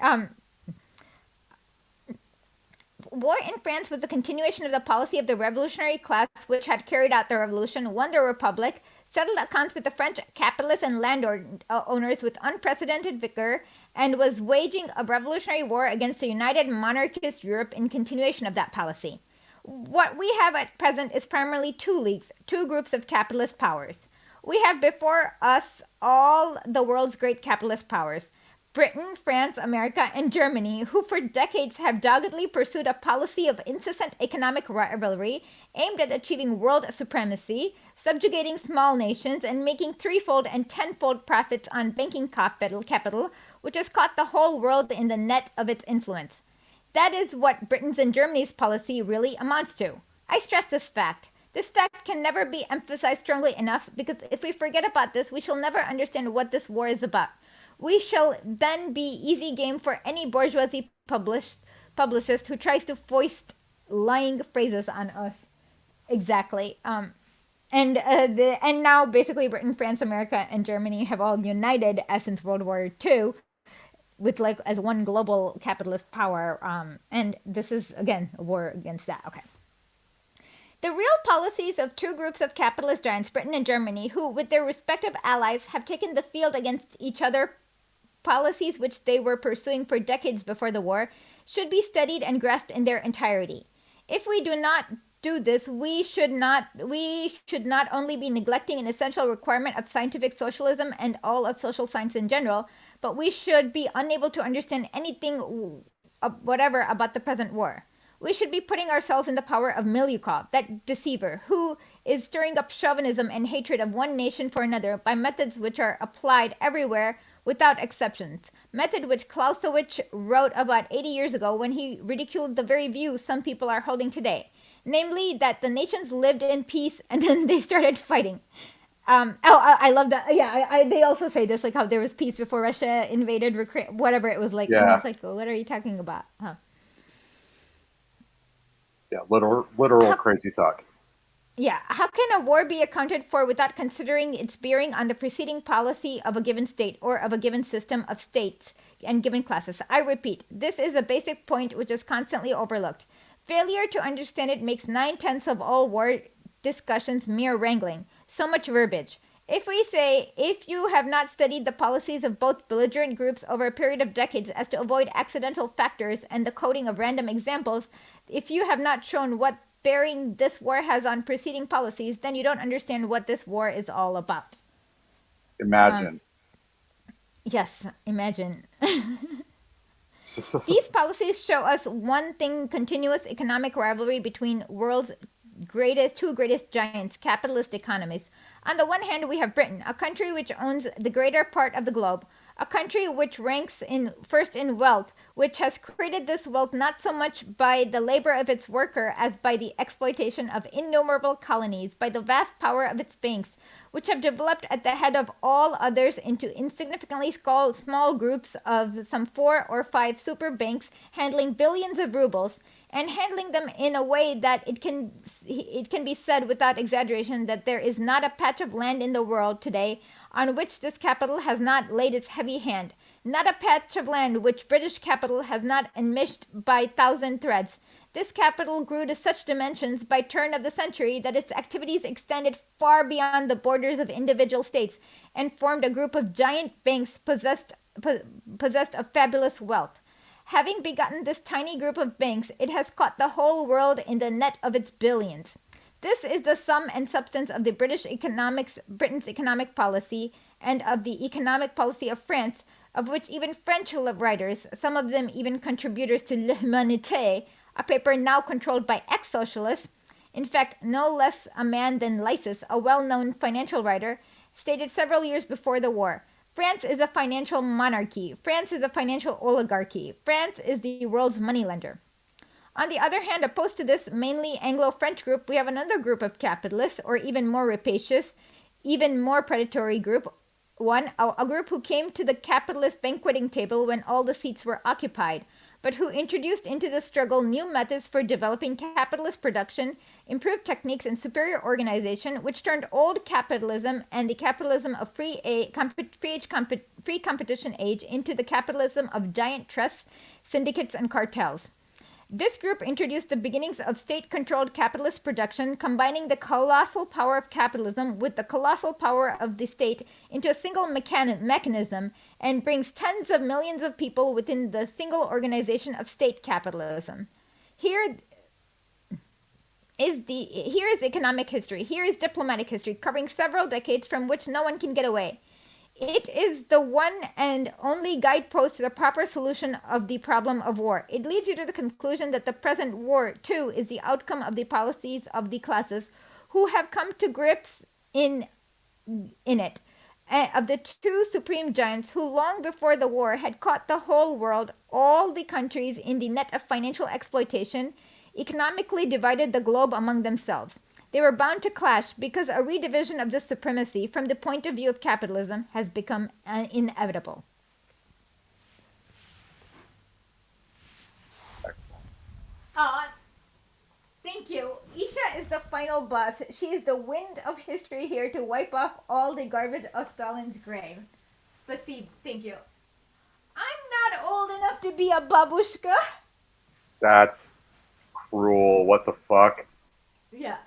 War in France was a continuation of the policy of the revolutionary class which had carried out the revolution, won the republic, settled accounts with the French capitalists and landowners with unprecedented vigor, and was waging a revolutionary war against the united monarchist Europe in continuation of that policy. What we have at present is primarily two leagues, two groups of capitalist powers. We have before us all the world's great capitalist powers. Britain, France, America, and Germany, who for decades have doggedly pursued a policy of incessant economic rivalry aimed at achieving world supremacy, subjugating small nations, and making threefold and tenfold profits on banking capital, which has caught the whole world in the net of its influence. That is what Britain's and Germany's policy really amounts to. I stress this fact. This fact can never be emphasized strongly enough because if we forget about this, we shall never understand what this war is about. We shall then be easy game for any bourgeoisie publicist who tries to foist lying phrases on us. Exactly. And now basically Britain, France, America, and Germany have all united as since World War II with like as one global capitalist power. And this is again a war against that. Okay. The real policies of two groups of capitalist giants, Britain and Germany, who, with their respective allies, have taken the field against each other, policies which they were pursuing for decades before the war, should be studied and grasped in their entirety. If we do not do this, we should not only be neglecting an essential requirement of scientific socialism and all of social science in general, but we should be unable to understand anything whatever about the present war. We should be putting ourselves in the power of Milyukov, that deceiver, who is stirring up chauvinism and hatred of one nation for another by methods which are applied everywhere without exceptions. Method which Clausewitz wrote about 80 years ago when he ridiculed the very view some people are holding today. Namely, that the nations lived in peace and then they started fighting. I love that. Yeah, they also say this, like how there was peace before Russia invaded, whatever it was like. And Yeah, it's like, what are you talking about? Huh. yeah, literal How, crazy talk. yeah, how can a war be accounted for without considering its bearing on the preceding policy of a given state or of a given system of states and given classes? I repeat, this is a basic point which is constantly overlooked. Failure to understand it makes 9/10 of all war discussions mere wrangling. So much verbiage. If we say, if you have not studied the policies of both belligerent groups over a period of decades as to avoid accidental factors and the coding of random examples, if you have not shown what bearing this war has on preceding policies, then you don't understand what this war is all about. Um, Imagine. yes, imagine. These policies show us one thing: continuous economic rivalry between world's two greatest giants, capitalist economies. On the one hand, we have Britain, a country which owns the greater part of the globe, a country which ranks in first in wealth, which has created this wealth not so much by the labor of its worker as by the exploitation of innumerable colonies, by the vast power of its banks, which have developed at the head of all others into insignificantly small groups of some 4 or 5 super banks handling billions of rubles, and handling them in a way that it can be said without exaggeration that there is not a patch of land in the world today on which this capital has not laid its heavy hand, not a patch of land which British capital has not enmeshed by thousand threads. This capital grew to such dimensions by turn of the century that its activities extended far beyond the borders of individual states and formed a group of giant banks possessed of fabulous wealth. Having begotten this tiny group of banks, it has caught the whole world in the net of its billions. This is the sum and substance of the Britain's economic policy, and of the economic policy of France, of which even French writers, some of them even contributors to L'Humanité, a paper now controlled by ex-socialists, in fact, no less a man than Lysis, a well-known financial writer, stated several years before the war. France is a financial monarchy. France is a financial oligarchy. France is the world's moneylender. On the other hand, opposed to this mainly Anglo-French group, we have another group of capitalists, or even more rapacious, even more predatory group. A group who came to the capitalist banqueting table when all the seats were occupied, but who introduced into the struggle new methods for developing capitalist production, improved techniques, and superior organization, which turned old capitalism and the capitalism of free competition age into the capitalism of giant trusts, syndicates, and cartels. This group introduced the beginnings of state-controlled capitalist production, combining the colossal power of capitalism with the colossal power of the state into a single mechanism, and brings tens of millions of people within the single organization of state capitalism. Here is economic history. Here is diplomatic history, covering several decades from which no one can get away. It is the one and only guidepost to the proper solution of the problem of war. It leads you to the conclusion that the present war, too, is the outcome of the policies of the classes who have come to grips in it, of the two supreme giants who long before the war had caught the whole world, all the countries, in the net of financial exploitation, economically divided the globe among themselves. They were bound to clash because a redivision of this supremacy from the point of view of capitalism has become inevitable. Uh, Thank you. Isha is the final boss. She is the wind of history here to wipe off all the garbage of Stalin's grave. Spasibo. Thank you. I'm not old enough to be a babushka. That's cruel. What the fuck? Yeah.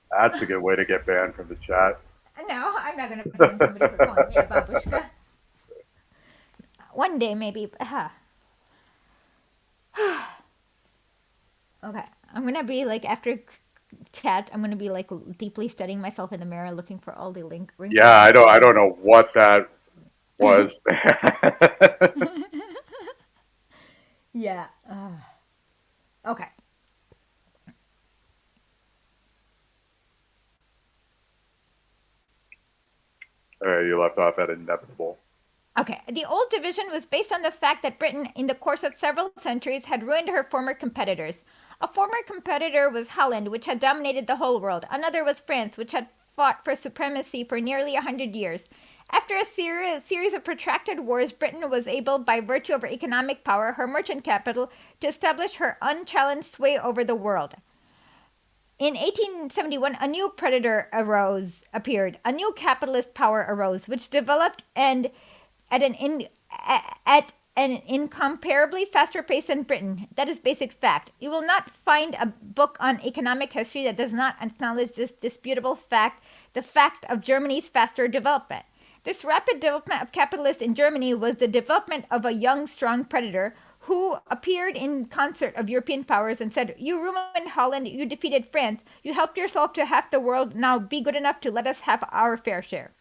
That's a good way to get banned from the chat. No, I'm not gonna ban somebody for calling me a babushka. One day, maybe. Okay. I'm gonna be like, after chat, I'm gonna be like deeply studying myself in the mirror, looking for all the wrinkles Yeah, and I flaws. don't know what that was. Yeah. Okay. You left off at inevitable. Okay. The old division was based on the fact that Britain, in the course of several centuries, had ruined her former competitors. A former competitor was Holland, which had dominated the whole world. Another was France, which had fought for supremacy for nearly 100 years. After a series of protracted wars, Britain was able, by virtue of her economic power, her merchant capital, to establish her unchallenged sway over the world. In 1871, a new appeared. A new capitalist power arose, which developed and at an in, at an incomparably faster pace than Britain. That is basic fact. You will not find a book on economic history that does not acknowledge this disputable fact, the fact of Germany's faster development. This rapid development of capitalists in Germany was the development of a young, strong predator who appeared in concert of European powers and said, "You ruined Holland, you defeated France, you helped yourself to half the world, now be good enough to let us have our fair share."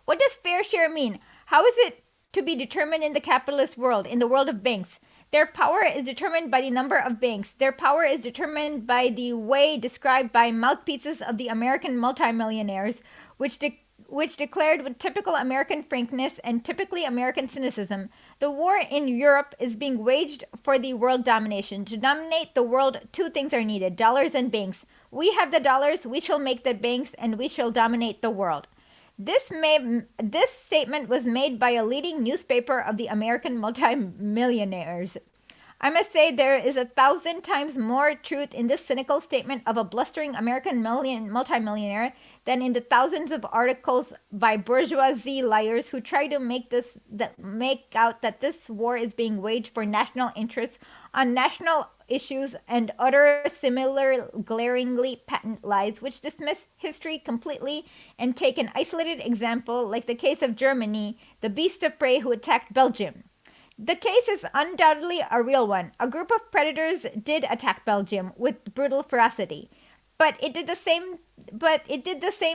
What does fair share mean? How is it to be determined in the capitalist world, in the world of banks? Their power is determined by the number of banks. Their power is determined by the way described by mouthpieces of the American multimillionaires, which declared with typical American frankness and typically American cynicism, "The war in Europe is being waged for the world domination. To dominate the world, two things are needed: dollars and banks. We have the dollars, we shall make the banks, and we shall dominate the world." This statement was made by a leading newspaper of the American multimillionaires. I must say there is 1,000 times more truth in this cynical statement of a blustering American multimillionaire than in the thousands of articles by bourgeoisie liars who try to make out that this war is being waged for national interests on national issues and utter similar glaringly patent lies which dismiss history completely and take an isolated example like the case of Germany, the beast of prey who attacked Belgium. The case is undoubtedly a real one. A group of predators did attack Belgium with brutal ferocity. But it did the same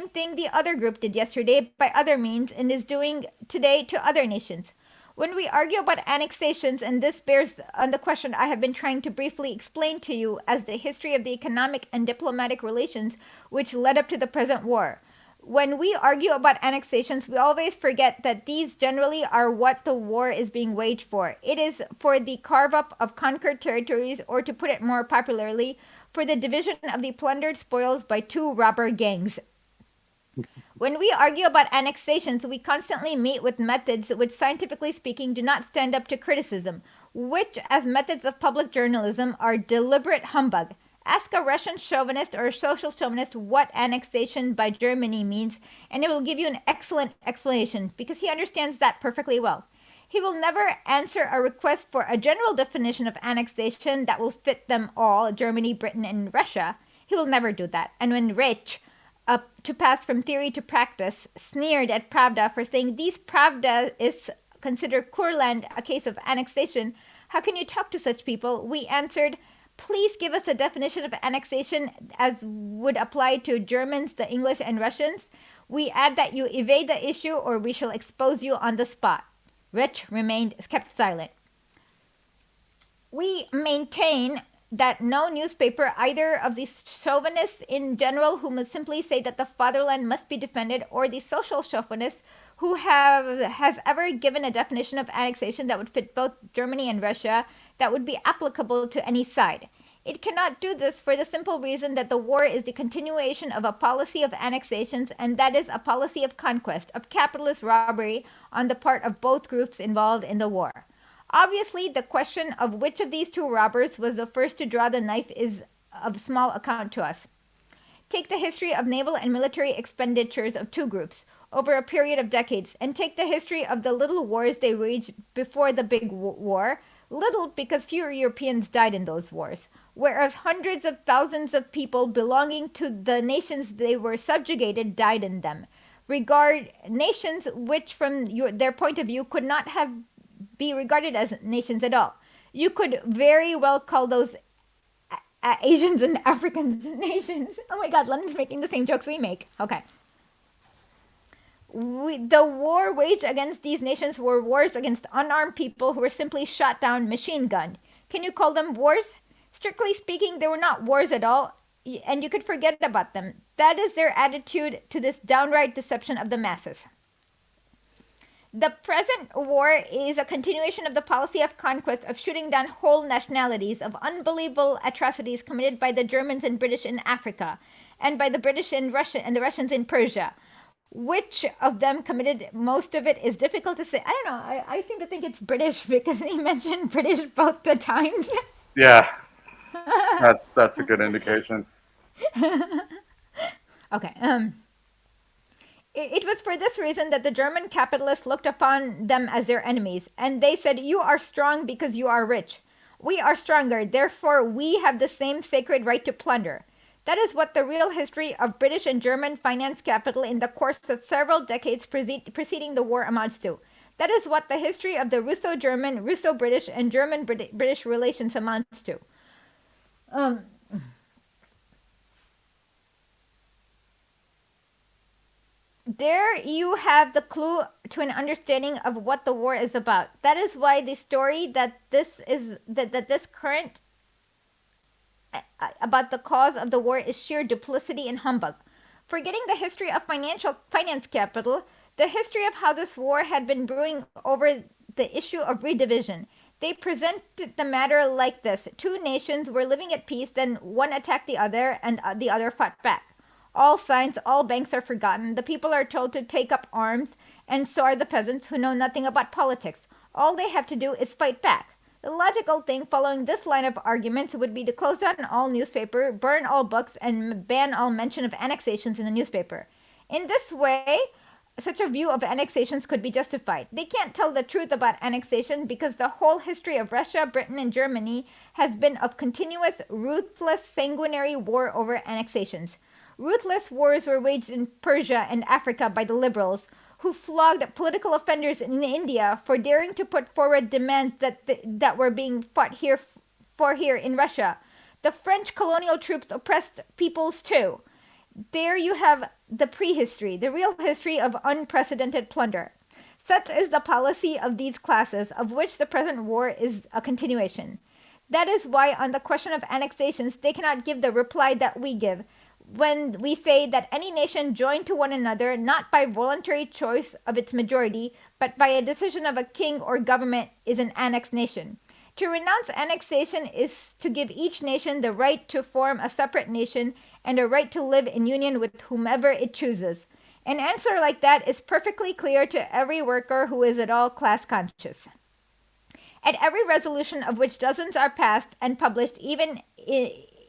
thing the other group did yesterday by other means and is doing today to other nations. When we argue about annexations, and this bears on the question I have been trying to briefly explain to you as the history of the economic and diplomatic relations which led up to the present war. When we argue about annexations, we always forget that these generally are what the war is being waged for. It is for the carve up of conquered territories, or to put it more popularly, for the division of the plundered spoils by two robber gangs. When we argue about annexations, we constantly meet with methods which, scientifically speaking, do not stand up to criticism, which, as methods of public journalism, are deliberate humbug. Ask a Russian chauvinist or a social chauvinist what annexation by Germany means, and it will give you an excellent explanation, because he understands that perfectly well. He will never answer a request for a general definition of annexation that will fit them all, Germany, Britain, and Russia. He will never do that. And when Rich, to pass from theory to practice, sneered at Pravda for saying these Pravdaists consider Kurland a case of annexation, "How can you talk to such people?" we answered, "Please give us a definition of annexation as would apply to Germans, the English, and Russians. We add that you evade the issue or we shall expose you on the spot." Rich kept silent. We maintain that no newspaper, either of the chauvinists in general who must simply say that the fatherland must be defended, or the social chauvinists who has ever given a definition of annexation that would fit both Germany and Russia, that would be applicable to any side. It cannot do this for the simple reason that the war is the continuation of a policy of annexations, and that is a policy of conquest, of capitalist robbery on the part of both groups involved in the war. Obviously, the question of which of these two robbers was the first to draw the knife is of small account to us. Take the history of naval and military expenditures of two groups over a period of decades, and take the history of the little wars they waged before the big war. Little because fewer Europeans died in those wars, whereas hundreds of thousands of people belonging to the nations they were subjugated died in them. Regard nations which, from their point of view, could not have be regarded as nations at all. You could very well call those Asians and Africans nations. Oh my God, London's making the same jokes we make. Okay. The war waged against these nations were wars against unarmed people who were simply shot down, machine gunned. Can you call them wars? Strictly speaking, they were not wars at all, and you could forget about them. That is their attitude to this downright deception of the masses. The present war is a continuation of the policy of conquest of shooting down whole nationalities, of unbelievable atrocities committed by the Germans and British in Africa, and by the British in Russia and the Russians in Persia. Which of them committed most of it is difficult to say. I don't know. I seem to think it's British because he mentioned British both the times. Yeah, that's a good indication. Okay. It was for this reason that the German capitalists looked upon them as their enemies, and they said, "You are strong because you are rich. We are stronger, therefore we have the same sacred right to plunder." That is what the real history of British and German finance capital in the course of several decades preceding the war amounts to. That is what the history of the Russo-German, Russo-British, and German-British relations amounts to. There you have the clue to an understanding of what the war is about. That is why the story that this current about the cause of the war is sheer duplicity and humbug. Forgetting the history of finance capital, the history of how this war had been brewing over the issue of redivision, they present the matter like this. Two nations were living at peace, then one attacked the other, and the other fought back. All signs, all banks are forgotten. The people are told to take up arms, and so are the peasants who know nothing about politics. All they have to do is fight back. The logical thing following this line of arguments would be to close down all newspaper, burn all books, and ban all mention of annexations in the newspaper. In this way, such a view of annexations could be justified. They can't tell the truth about annexation because the whole history of Russia, Britain, and Germany has been of continuous, ruthless, sanguinary war over annexations. Ruthless wars were waged in Persia and Africa by the liberals, who flogged political offenders in India for daring to put forward demands that were being fought here in Russia. The French colonial troops oppressed peoples too. There you have the prehistory, the real history of unprecedented plunder. Such is the policy of these classes, of which the present war is a continuation. That is why on the question of annexations they cannot give the reply that we give, when we say that any nation joined to one another not by voluntary choice of its majority, but by a decision of a king or government, is an annexed nation. To renounce annexation is to give each nation the right to form a separate nation and a right to live in union with whomever it chooses. An answer like that is perfectly clear to every worker who is at all class conscious. At every resolution of which dozens are passed and published, even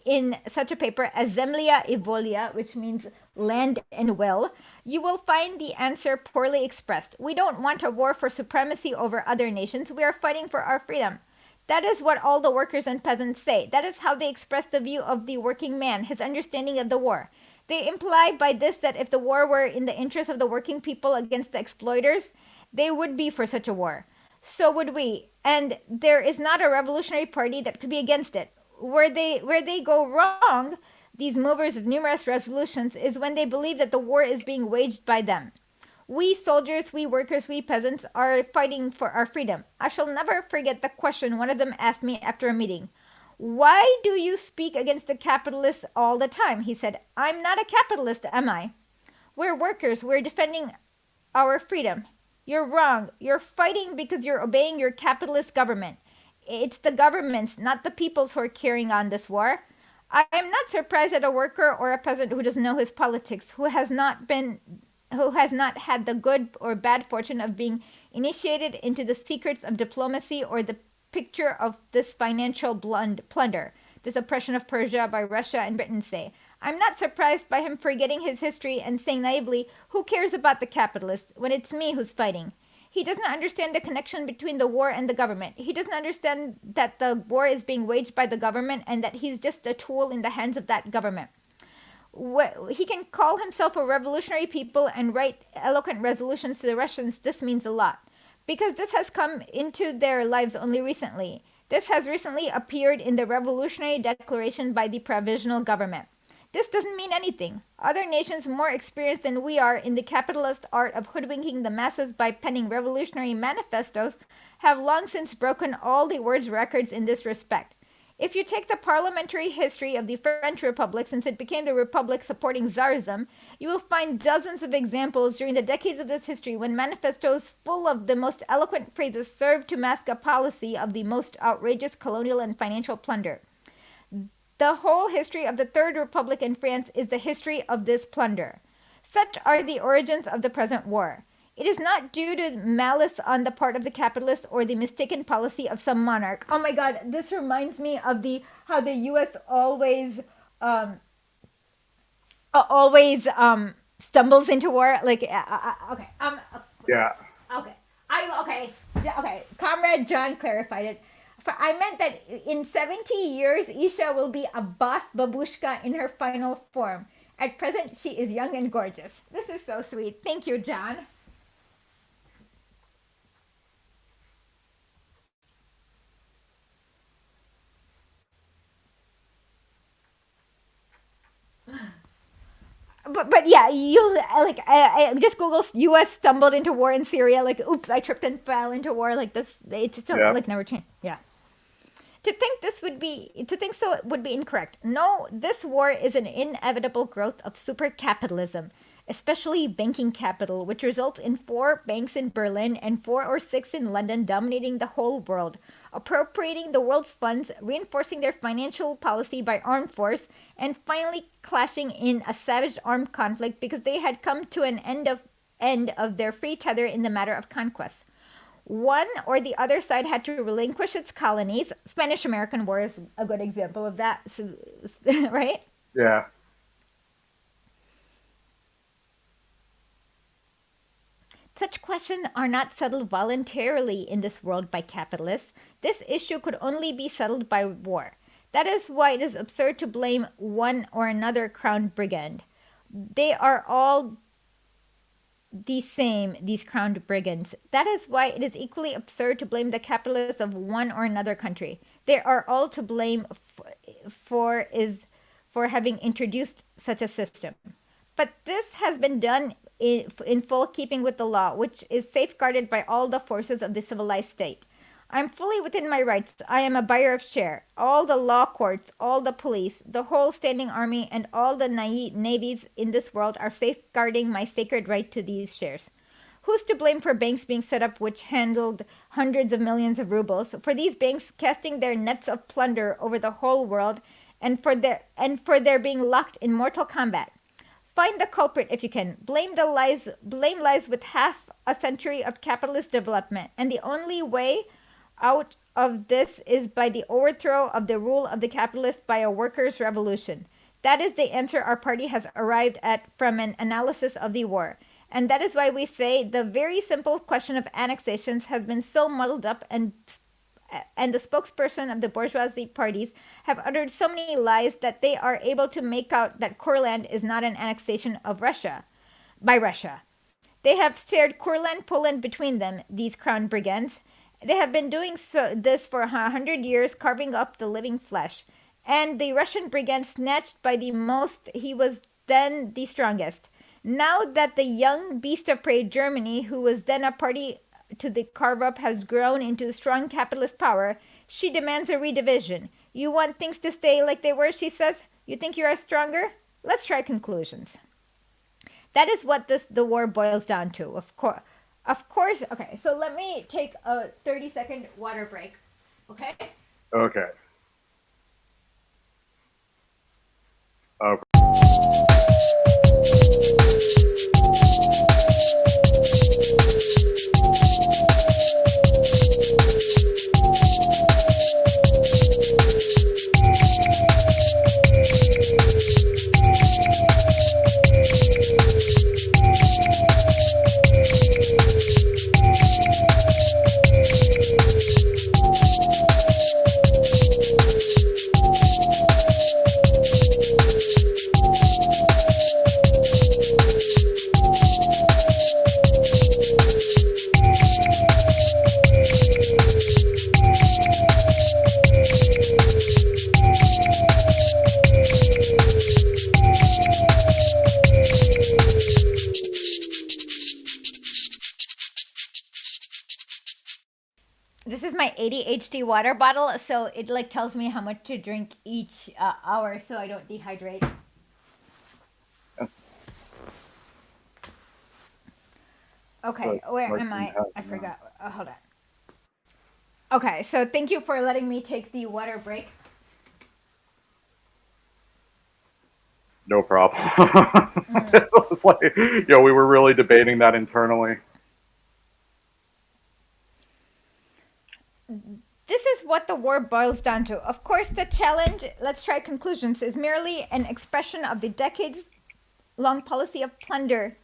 in such a paper as Zemlya i Volya, which means land and will, you will find the answer poorly expressed. We don't want a war for supremacy over other nations. We are fighting for our freedom. That is what all the workers and peasants say. That is how they express the view of the working man, his understanding of the war. They imply by this that if the war were in the interest of the working people against the exploiters, they would be for such a war. So would we. And there is not a revolutionary party that could be against it. Where they go wrong, these movers of numerous resolutions, is when they believe that the war is being waged by them. We soldiers, we workers, we peasants are fighting for our freedom. I shall never forget the question one of them asked me after a meeting. "Why do you speak against the capitalists all the time?" He said. "I'm not a capitalist, am I? We're workers, we're defending our freedom." "You're wrong. You're fighting because you're obeying your capitalist government. It's the governments, not the peoples, who are carrying on this war. I am not surprised at a worker or a peasant who doesn't know his politics, who has not been not had the good or bad fortune of being initiated into the secrets of diplomacy or the picture of this financial plunder, this oppression of Persia by Russia and Britain, say. I'm not surprised by him forgetting his history and saying naively, who cares about the capitalists when it's me who's fighting? He doesn't understand the connection between the war and the government. He doesn't understand that the war is being waged by the government and that he's just a tool in the hands of that government. He can call himself a revolutionary people and write eloquent resolutions to the Russians. This means a lot. Because this has come into their lives only recently. This has recently appeared in the revolutionary declaration by the provisional government. This doesn't mean anything. Other nations more experienced than we are in the capitalist art of hoodwinking the masses by penning revolutionary manifestos have long since broken all the world's records in this respect. If you take the parliamentary history of the French Republic since it became the republic supporting Tsarism, you will find dozens of examples during the decades of this history when manifestos full of the most eloquent phrases served to mask a policy of the most outrageous colonial and financial plunder. The whole history of the Third Republic in France is the history of this plunder. Such are the origins of the present war. It is not due to malice on the part of the capitalists or the mistaken policy of some monarch. Oh my God, this reminds me of how the U.S. always stumbles into war. Like, okay, Yeah. okay, okay. Comrade John clarified it. I meant that in 70 years, Isha will be a boss babushka in her final form. At present, she is young and gorgeous. This is so sweet. Thank you, John. But yeah, you like I just Google U.S. stumbled into war in Syria. Like, oops, I tripped and fell into war. Like this, it's still Yeah. like never changed. Yeah. To think so would be incorrect. No, this war is an inevitable growth of supercapitalism, especially banking capital, which results in 4 banks in Berlin and 4 or 6 in London dominating the whole world, appropriating the world's funds, reinforcing their financial policy by armed force, and finally clashing in a savage armed conflict because they had come to an end of their free tether in the matter of conquest. One or the other side had to relinquish its colonies. Spanish-American War is a good example of that, right? Yeah. Such questions are not settled voluntarily in this world by capitalists. This issue could only be settled by war. That is why it is absurd to blame one or another crown brigand. They are all the same, these crowned brigands. That is why it is equally absurd to blame the capitalists of one or another country. They are all to blame for having introduced such a system. But this has been done in full keeping with the law, which is safeguarded by all the forces of the civilized state. I am fully within my rights. I am a buyer of share. All the law courts, all the police, the whole standing army, and all the navies in this world are safeguarding my sacred right to these shares. Who's to blame for banks being set up which handled hundreds of millions of rubles, for these banks casting their nets of plunder over the whole world, and for their being locked in mortal combat? Find the culprit if you can. Blame lies with half a century of capitalist development, and the only way out of this is by the overthrow of the rule of the capitalist by a workers' revolution. That is the answer our party has arrived at from an analysis of the war. And that is why we say the very simple question of annexations has been so muddled up, and the spokesperson of the bourgeoisie parties have uttered so many lies that they are able to make out that Courland is not an annexation of Russia by Russia. They have shared Courland, Poland between them, these crown brigands. They have been doing this for 100 years, carving up the living flesh. And the Russian brigand snatched by the most, he was then the strongest. Now that the young beast of prey Germany, who was then a party to the carve-up, has grown into strong capitalist power, she demands a redivision. You want things to stay like they were, she says? You think you are stronger? Let's try conclusions. That is what the war boils down to, of course. Of course, okay, so let me take a 30-second water break, okay? Okay. Okay. This is my ADHD water bottle, so it like tells me how much to drink each hour, so I don't dehydrate. Okay, But where am Martine I? has I now. forgot. Oh, hold on. Okay, so thank you for letting me take the water break. No problem. Mm. It was like, we were really debating that internally. This is what the war boils down to. Of course, the challenge, let's try conclusions, is merely an expression of the decades long policy of plunder,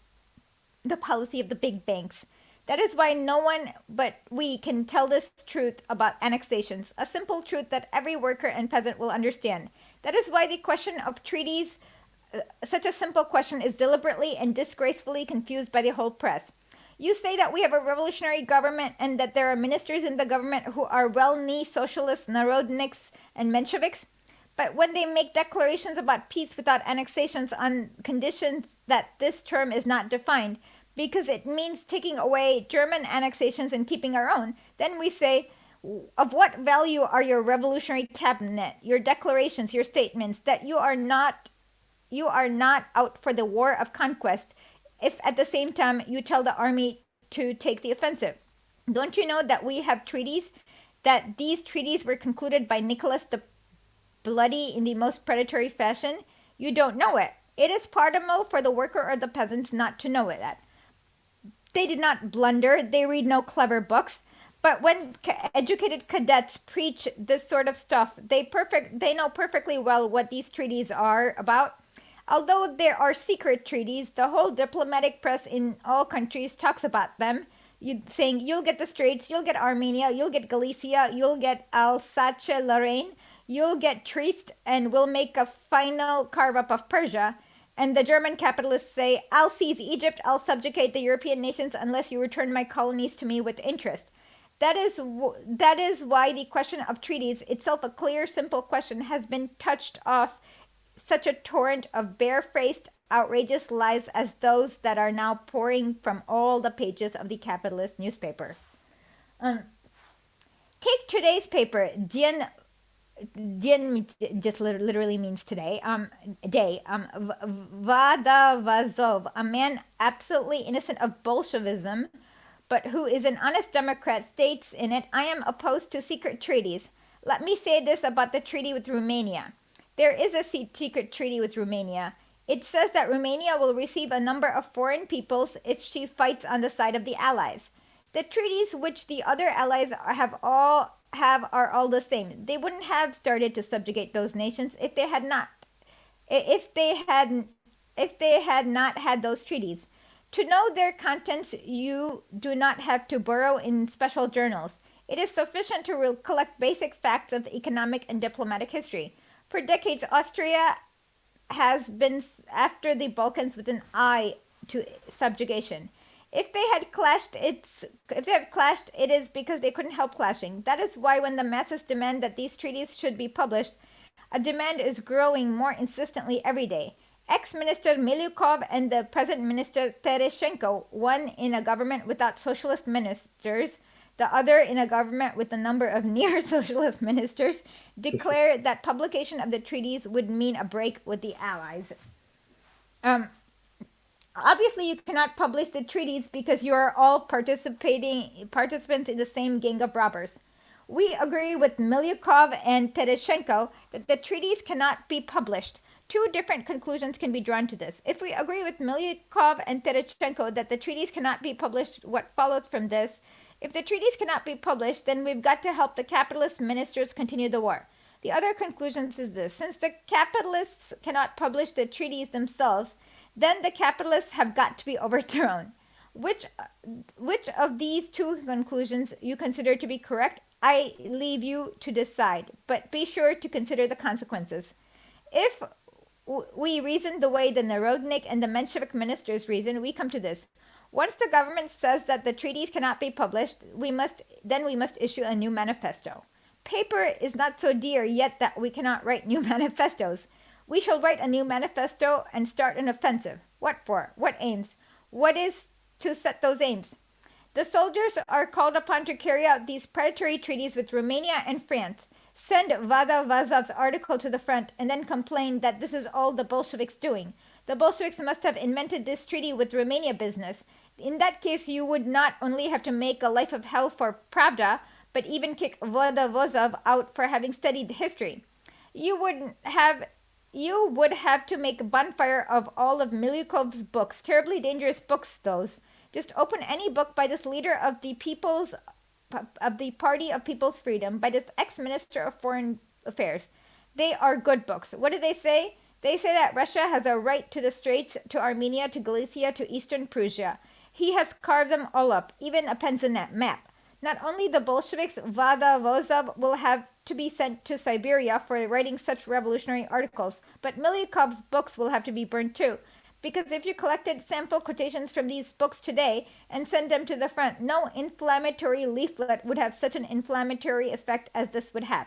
the policy of the big banks. That is why no one but we can tell this truth about annexations, a simple truth that every worker and peasant will understand. That is why the question of treaties, such a simple question, is deliberately and disgracefully confused by the whole press. You say that we have a revolutionary government and that there are ministers in the government who are well-knee socialists, narodniks, and Mensheviks. But when they make declarations about peace without annexations on conditions that this term is not defined, because it means taking away German annexations and keeping our own, then we say, of what value are your revolutionary cabinet, your declarations, your statements that you are not out for the war of conquest if at the same time you tell the army to take the offensive? Don't you know that we have treaties, that these treaties were concluded by Nicholas the Bloody in the most predatory fashion? You don't know it. It is pardonable for the worker or the peasants not to know it. That they did not blunder, they read no clever books. But when educated cadets preach this sort of stuff, they know perfectly well what these treaties are about. Although there are secret treaties, the whole diplomatic press in all countries talks about them. You saying you'll get the Straits, you'll get Armenia, you'll get Galicia, you'll get Alsace-Lorraine, you'll get Trieste, and we'll make a final carve up of Persia. And the German capitalists say, I'll seize Egypt, I'll subjugate the European nations unless you return my colonies to me with interest. That is why the question of treaties, itself a clear, simple question, has been touched off such a torrent of barefaced, outrageous lies as those that are now pouring from all the pages of the capitalist newspaper. Um, Take today's paper, Dien just literally means today. Day. Vada Vazov, a man absolutely innocent of Bolshevism, but who is an honest Democrat, states in it, I am opposed to secret treaties. Let me say this about the treaty with Romania. There is a secret treaty with Romania. It says that Romania will receive a number of foreign peoples if she fights on the side of the Allies. The treaties which the other Allies are all the same. They wouldn't have started to subjugate those nations if they had not if they had if they had not had those treaties. To know their contents, you do not have to burrow in special journals. It is sufficient to collect basic facts of economic and diplomatic history. For decades, Austria has been after the Balkans with an eye to subjugation. If they have clashed, it is because they couldn't help clashing. That is why when the masses demand that these treaties should be published, a demand is growing more insistently every day. Ex-Minister Milyukov and the present Minister Tereshenko, one in a government without socialist ministers, the other in a government with a number of near-socialist ministers, declare that publication of the treaties would mean a break with the Allies. Um, Obviously, you cannot publish the treaties because you are all participants in the same gang of robbers. We agree with Milyukov and Tereshenko that the treaties cannot be published. Two different conclusions can be drawn to this. If we agree with Milyukov and Tereshenko that the treaties cannot be published, what follows from this? If the treaties cannot be published, then we've got to help the capitalist ministers continue the war. The other conclusion is this: since the capitalists cannot publish the treaties themselves, then the capitalists have got to be overthrown. Which, which of these two conclusions you consider to be correct, I leave you to decide, but be sure to consider the consequences. If we reason the way the Narodnik and the Menshevik ministers reason, we come to this. Once the government says that the treaties cannot be published, we must issue a new manifesto. Paper is not so dear yet that we cannot write new manifestos. We shall write a new manifesto and start an offensive. What for? What aims? What is to set those aims? The soldiers are called upon to carry out these predatory treaties with Romania and France, send Vada Vazov's article to the front, and then complain that this is all the Bolsheviks doing. The Bolsheviks must have invented this treaty with Romania business. In that case, you would not only have to make a life of hell for Pravda, but even kick Vodovozov out for having studied history. You would have you would have to make a bonfire of all of Milyukov's books. Terribly dangerous books, those. Just open any book by this leader of the Party of People's Freedom, by this ex-minister of Foreign Affairs. They are good books. What do they say? They say that Russia has a right to the Straits, to Armenia, to Galicia, to eastern Prussia. He has carved them all up, even appends a map. Not only the Bolsheviks, Vada Vozov will have to be sent to Siberia for writing such revolutionary articles, but Milyukov's books will have to be burned too. Because if you collected sample quotations from these books today and sent them to the front, no inflammatory leaflet would have such an inflammatory effect as this would have.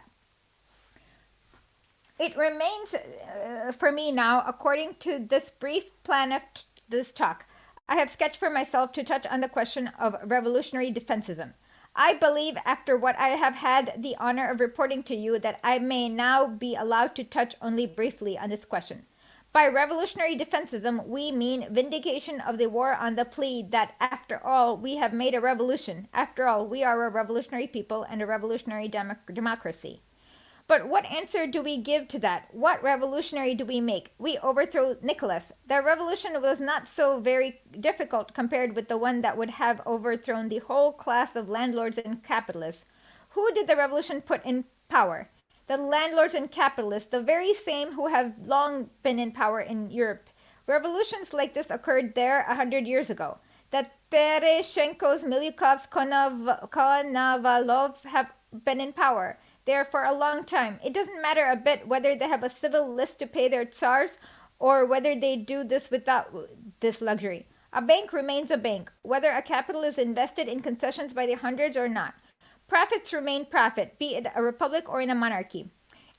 It remains for me now, according to this brief plan of this talk, I have sketched for myself to touch on the question of revolutionary defensism. I believe, after what I have had the honor of reporting to you, that I may now be allowed to touch only briefly on this question. By revolutionary defensism, we mean vindication of the war on the plea that, after all, we have made a revolution. After all, we are a revolutionary people and a revolutionary democracy. But what answer do we give to that? What revolutionary do we make? We overthrow Nicholas. The revolution was not so very difficult compared with the one that would have overthrown the whole class of landlords and capitalists. Who did the revolution put in power? The landlords and capitalists, the very same who have long been in power in Europe. Revolutions like this occurred there 100 years ago. The Tereshenko's, Milyukov's, Konovalovs have been in power there for a long time. It doesn't matter a bit whether they have a civil list to pay their tsars or whether they do this without this luxury. A bank remains a bank, whether a capital is invested in concessions by the hundreds or not. Profits remain profit, be it a republic or in a monarchy.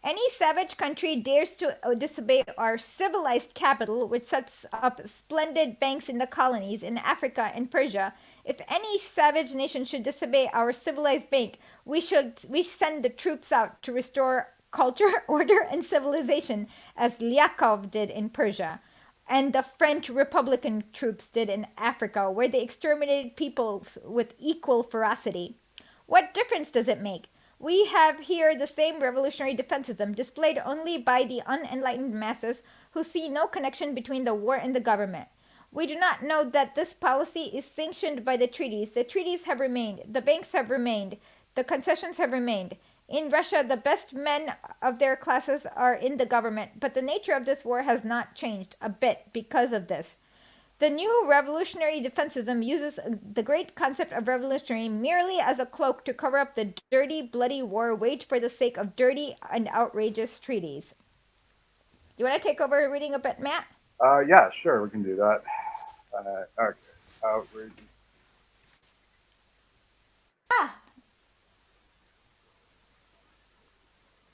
Any savage country dares to disobey our civilized capital, which sets up splendid banks in the colonies, in Africa and Persia. If any savage nation should disobey our civilized bank, we send the troops out to restore culture, order, and civilization, as Lyakov did in Persia, and the French Republican troops did in Africa, where they exterminated peoples with equal ferocity. What difference does it make? We have here the same revolutionary defensism displayed only by the unenlightened masses who see no connection between the war and the government. We do not know that this policy is sanctioned by the treaties. The treaties have remained. The banks have remained. The concessions have remained. In Russia, the best men of their classes are in the government, but the nature of this war has not changed a bit because of this. The new revolutionary defensism uses the great concept of revolutionary merely as a cloak to cover up the dirty, bloody war waged for the sake of dirty and outrageous treaties. Do you want to take over reading a bit, Matt? Yeah, sure, we can do that. Okay, outrageous. Ah!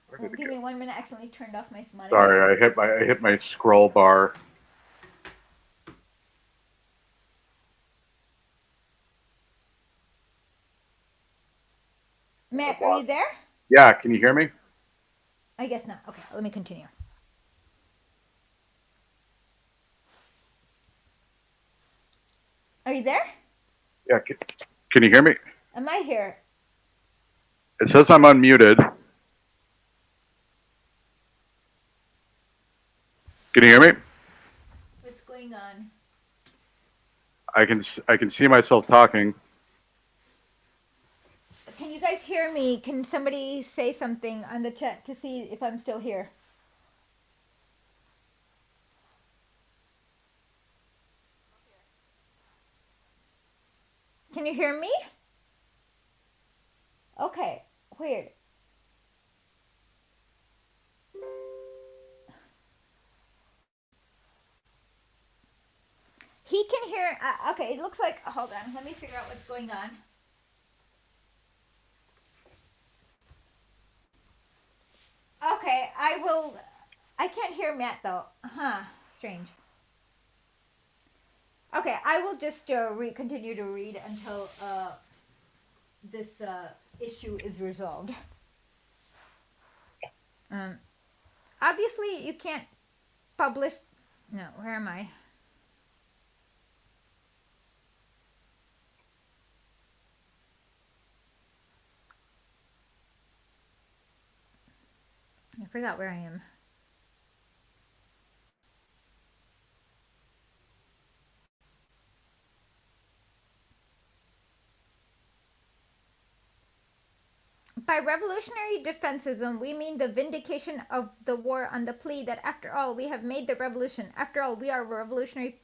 Where did it Give go? me 1 minute. I accidentally turned off my monitor. Sorry, I hit my scroll bar. Matt, are you there? Yeah, can you hear me? I guess not. Okay, let me continue. Are you there? Yeah, can you hear me? Am I here? It says I'm unmuted. Can you hear me? What's going on? I can see myself talking. Can you guys hear me? Can somebody say something on the chat to see if I'm still here? Can you hear me? Okay, weird. He can hear. Okay, it looks like. Hold on, let me figure out what's going on. Okay, I will. I can't hear Matt though. Huh, strange. Okay, I will just continue to read until this issue is resolved. Um, Obviously, you can't publish. No, where am I? I forgot where I am. By revolutionary defensism, we mean the vindication of the war on the plea that after all, we have made the revolution. After all, we are revolutionary.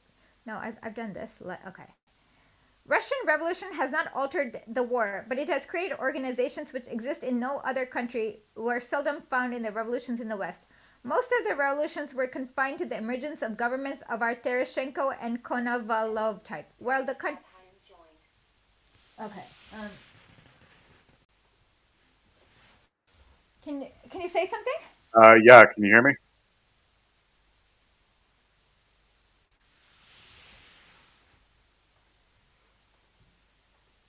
No, I've done this. Okay. Russian revolution has not altered the war, but it has created organizations which exist in no other country, were seldom found in the revolutions in the West. Most of the revolutions were confined to the emergence of governments of our Tereshchenko and Konovalov type, while the country. Okay. Um, can you say something? Yeah, can you hear me?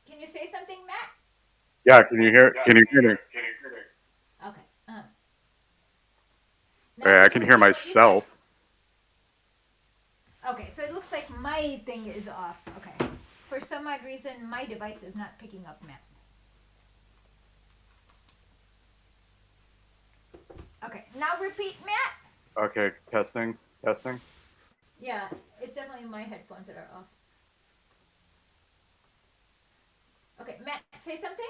Can you say something, Matt? Yeah, can you hear? Can you hear me? Okay. Now I can you can hear repeat what you said? myself. Okay, so it looks like my thing is off. Okay. For some odd reason, my device is not picking up Matt. Okay, now repeat, Matt. Okay, testing, testing. Yeah, it's definitely my headphones that are off. Okay, Matt, say something.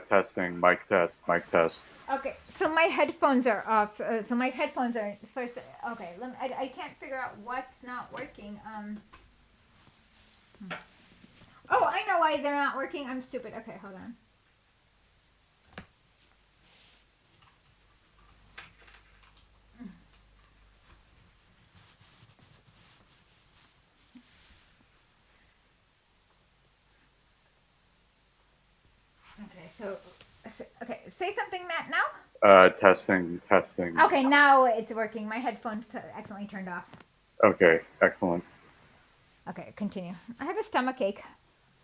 Testing, mic test, mic test. Okay, so my headphones are off. So my headphones are supposed to. Okay, I can't figure out what's not working. Oh, I know why they're not working. I'm stupid. Okay, hold on. Okay, okay, say something, Matt. Now. Testing, testing. Okay, now it's working. My headphones accidentally turned off. Okay, excellent. Okay, continue. I have a stomach ache.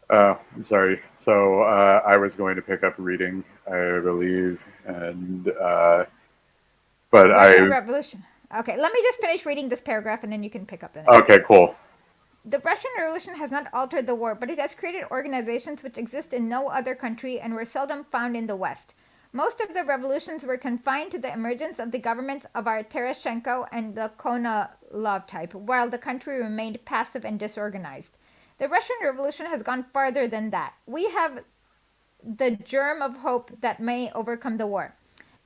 I'm sorry. So I was going to pick up reading, I believe, and but Russian I. Revolution. Okay, let me just finish reading this paragraph and then you can pick up the next Okay, one. cool. The Russian Revolution has not altered the war, but it has created organizations which exist in no other country and were seldom found in the West. Most of the revolutions were confined to the emergence of the governments of our Tereshchenko and the Konovalov type, while the country remained passive and disorganized. The Russian Revolution has gone farther than that. We have the germ of hope that may overcome the war.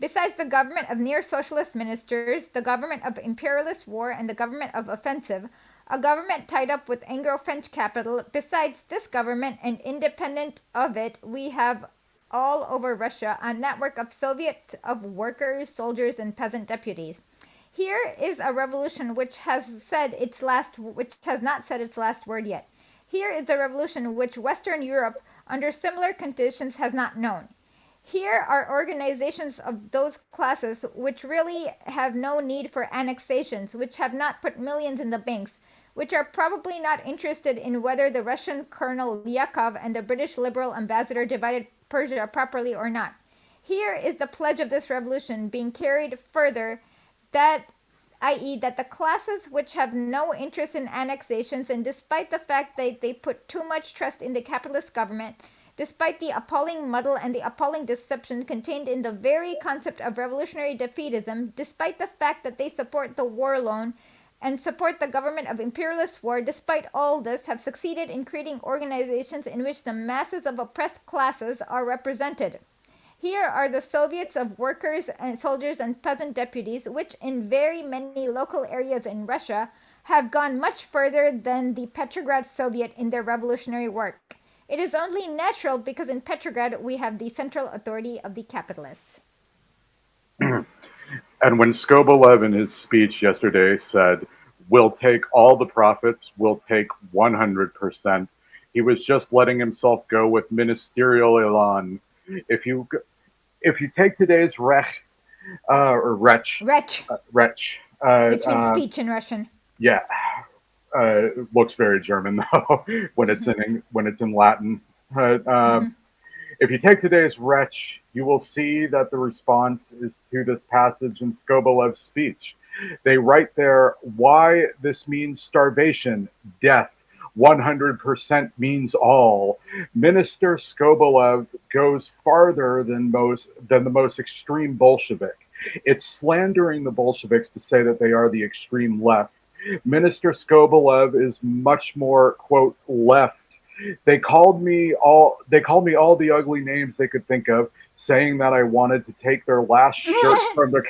Besides the government of near socialist ministers, the government of imperialist war, and the government of offensive, a government tied up with Anglo French capital, besides this government and independent of it, we have all over Russia a network of Soviet of workers, soldiers, and peasant deputies. Here is a revolution which has not said its last word yet. Here is a revolution which Western Europe, under similar conditions, has not known. Here are organizations of those classes which really have no need for annexations, which have not put millions in the banks, which are probably not interested in whether the Russian Colonel Yakov and the British Liberal ambassador divided Persia properly or not. Here is the pledge of this revolution being carried further, that i.e., that the classes which have no interest in annexations, and despite the fact that they put too much trust in the capitalist government, despite the appalling muddle and the appalling deception contained in the very concept of revolutionary defeatism, despite the fact that they support the war loan and support the government of imperialist war, despite all this, have succeeded in creating organizations in which the masses of oppressed classes are represented. Here are the Soviets of workers and soldiers and peasant deputies, which in very many local areas in Russia have gone much further than the Petrograd Soviet in their revolutionary work. It is only natural because in Petrograd we have the central authority of the capitalists. And when Skobelev in his speech yesterday said, "We'll take all the profits, we'll take 100%," he was just letting himself go with ministerial elan. If you if you take today's or wretch, Wretch, wretch, which means speech in Russian. yeah, looks very German though when it's in Latin. But if you take today's wretch, you will see that the response is to this passage in Skobalev's speech. They write there why this means starvation, death, 100% means all. Minister Skobelev goes farther than the most extreme Bolshevik. It's slandering the Bolsheviks to say that they are the extreme left. Minister Skobelev is much more, quote, left. They called me all the ugly names they could think of, saying that I wanted to take their last shirt from the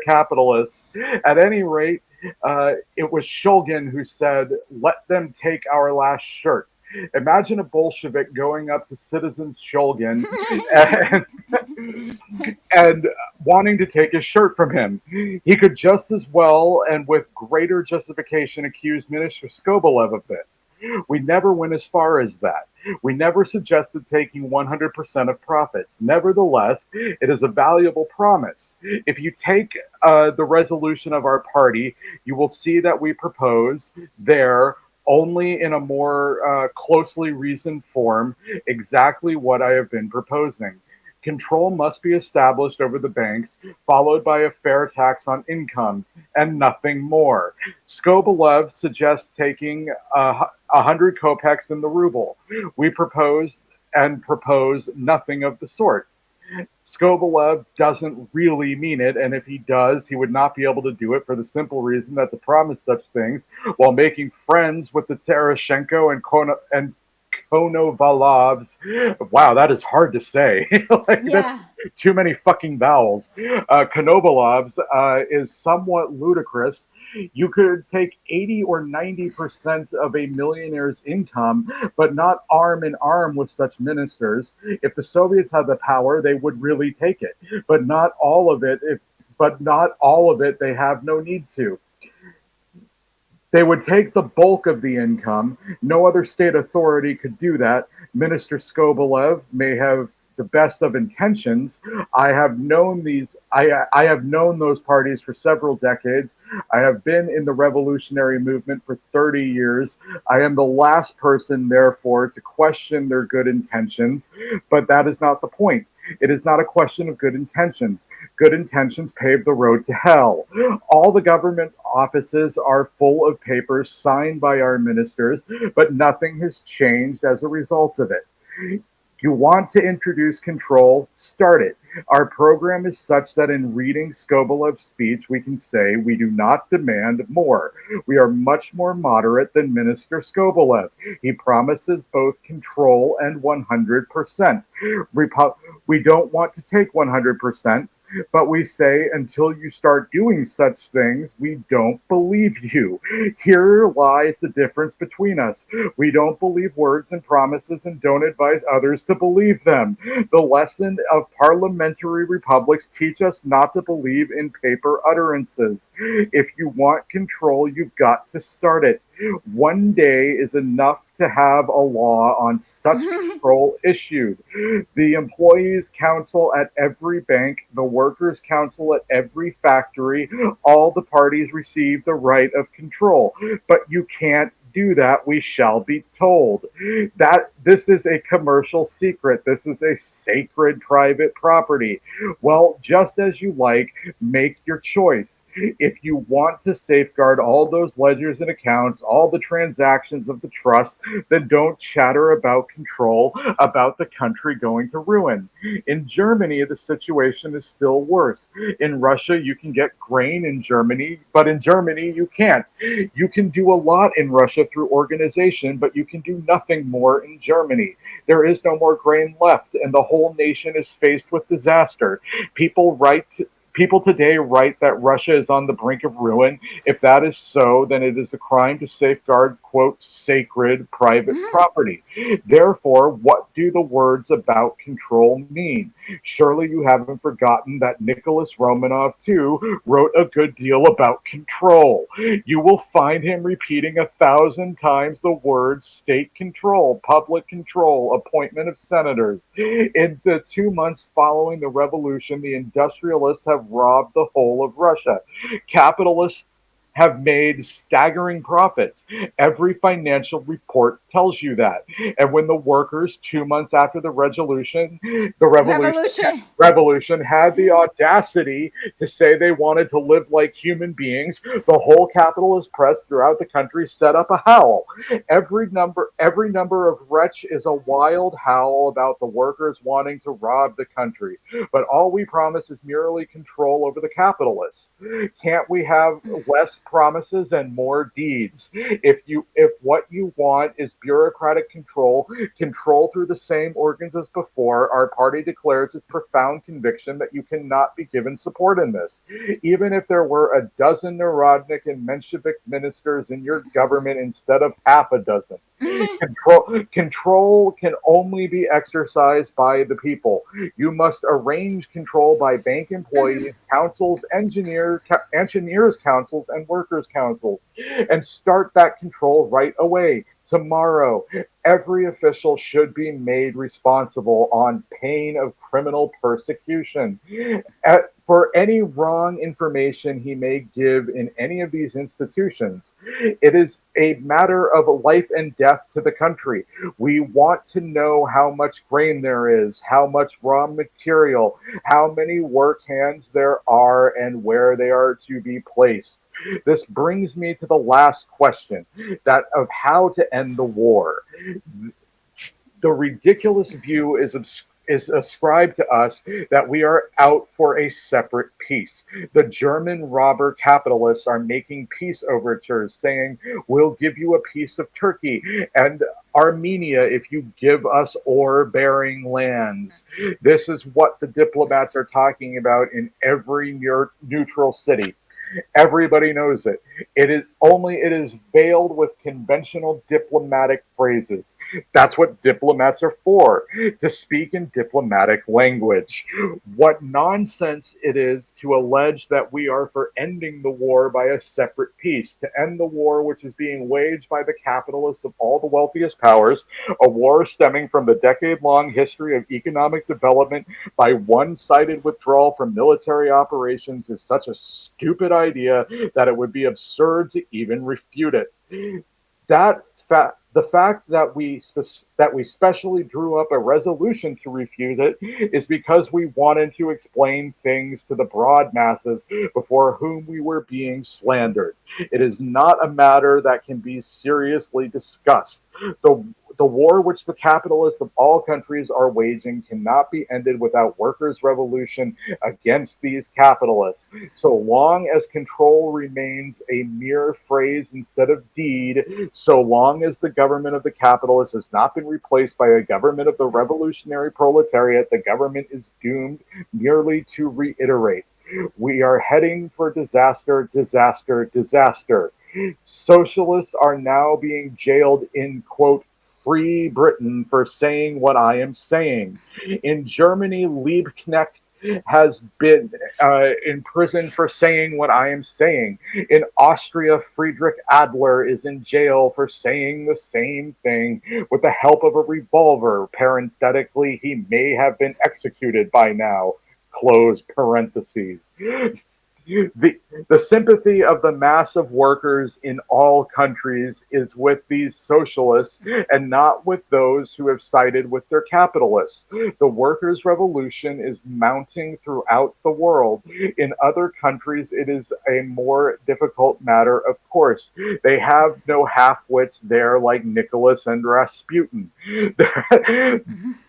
capitalists. At any rate, it was Shulgin who said, "Let them take our last shirt." Imagine a Bolshevik going up to Citizen Shulgin and, and wanting to take his shirt from him. He could just as well, and with greater justification, accuse Minister Skobelev of this. We never went as far as that. We never suggested taking 100% of profits. Nevertheless, it is a valuable promise. If you take the resolution of our party, you will see that we propose there, only in a more closely reasoned form, exactly what I have been proposing. Control must be established over the banks, followed by a fair tax on incomes, and nothing more. Skobelev suggests taking 100 kopecks in the ruble. We propose nothing of the sort. Skobelev doesn't really mean it, and if he does, he would not be able to do it for the simple reason that to promise such things while making friends with the Tereshchenko and Konovalovs. Wow, that is hard to say. Like that's Yeah. too many fucking vowels. Konovalovs is somewhat ludicrous. You could take 80 or 90% of a millionaire's income, but not arm in arm with such ministers. If the Soviets had the power, they would really take it, but not all of it. But not all of it, they have no need to. They would take the bulk of the income. No other state authority could do that. Minister Skobelev may have the best of intentions. I have known those parties for several decades. I have been in the revolutionary movement for 30 years. I am the last person, therefore, to question their good intentions, but that is not the point. It is not a question of good intentions. Good intentions pave the road to hell. All the government offices are full of papers signed by our ministers, but nothing has changed as a result of it. You want to introduce control, start it. Our program is such that in reading Skobelev's speech, we can say we do not demand more. We are much more moderate than Minister Skobelev. He promises both control and 100%. We don't want to take 100%. But we say, until you start doing such things, we don't believe you. Here lies the difference between us. We don't believe words and promises and don't advise others to believe them. The lesson of parliamentary republics teach us not to believe in paper utterances. If you want control, you've got to start it. One day is enough to have a law on such control issued. The employees' council at every bank, the workers' council at every factory, all the parties receive the right of control. But you can't do that, we shall be told. That this is a commercial secret. This is a sacred private property. Well, just as you like, make your choice. If you want to safeguard all those ledgers and accounts, all the transactions of the trust, then don't chatter about control, about the country going to ruin. In Germany, the situation is still worse. In Russia, you can get grain in Germany, but in Germany, you can't. You can do a lot in Russia through organization, but you can do nothing more in Germany. There is no more grain left, and the whole nation is faced with disaster. People write People today write that Russia is on the brink of ruin. If that is so, then it is a crime to safeguard, quote, sacred private property. Therefore, what do the words about control mean? Surely you haven't forgotten that Nicholas Romanov, too, wrote a good deal about control. You will find him repeating 1,000 times the words state control, public control, appointment of senators. In the 2 months following the revolution, the industrialists have robbed the whole of Russia. Capitalists have made staggering profits. Every financial report tells you that. And when the workers, 2 months after the Revolution. revolution had the audacity to say they wanted to live like human beings, the whole capitalist press throughout the country set up a howl. Every number of wretch is a wild howl about the workers wanting to rob the country. But all we promise is merely control over the capitalists. Can't we have less promises and more deeds? If what you want is bureaucratic control, control through the same organs as before, our party declares its profound conviction that you cannot be given support in this. Even if there were a dozen Narodnik and Menshevik ministers in your government instead of half a dozen. Control can only be exercised by the people. You must arrange control by bank employees, councils, engineers councils, and workers councils, and start that control right away. Tomorrow, every official should be made responsible on pain of criminal persecution for any wrong information he may give in any of these institutions. It is a matter of life and death to the country. We want to know how much grain there is, how much raw material, how many work hands there are, and where they are to be placed. This brings me to the last question, that of how to end the war. The ridiculous view is ascribed to us that we are out for a separate peace. The German robber capitalists are making peace overtures, saying, "We'll give you a piece of Turkey and Armenia if you give us ore bearing lands." This is what the diplomats are talking about in every neutral city. Everybody knows it. It is veiled with conventional diplomatic phrases. That's what diplomats are for, to speak in diplomatic language. What nonsense it is to allege that we are for ending the war by a separate peace, to end the war which is being waged by the capitalists of all the wealthiest powers, a war stemming from the decade-long history of economic development by one-sided withdrawal from military operations, is such a stupid idea that it would be absurd to even refute it. The fact that we specially drew up a resolution to refute it is because we wanted to explain things to the broad masses before whom we were being slandered. It is not a matter that can be seriously discussed. The the war which the capitalists of all countries are waging cannot be ended without workers' revolution against these capitalists. So long as control remains a mere phrase instead of deed, so long as the government of the capitalists has not been replaced by a government of the revolutionary proletariat, the government is doomed merely to reiterate. We are heading for disaster, disaster, disaster. Socialists are now being jailed in, quote, free Britain for saying what I am saying. In Germany, Liebknecht has been imprisoned for saying what I am saying. In Austria, Friedrich Adler is in jail for saying the same thing with the help of a revolver. Parenthetically, he may have been executed by now. Close parentheses. The sympathy of the mass of workers in all countries is with these socialists and not with those who have sided with their capitalists. The workers' revolution is mounting throughout the world. In other countries, it is a more difficult matter, of course. They have no half-wits there like Nicholas and Rasputin.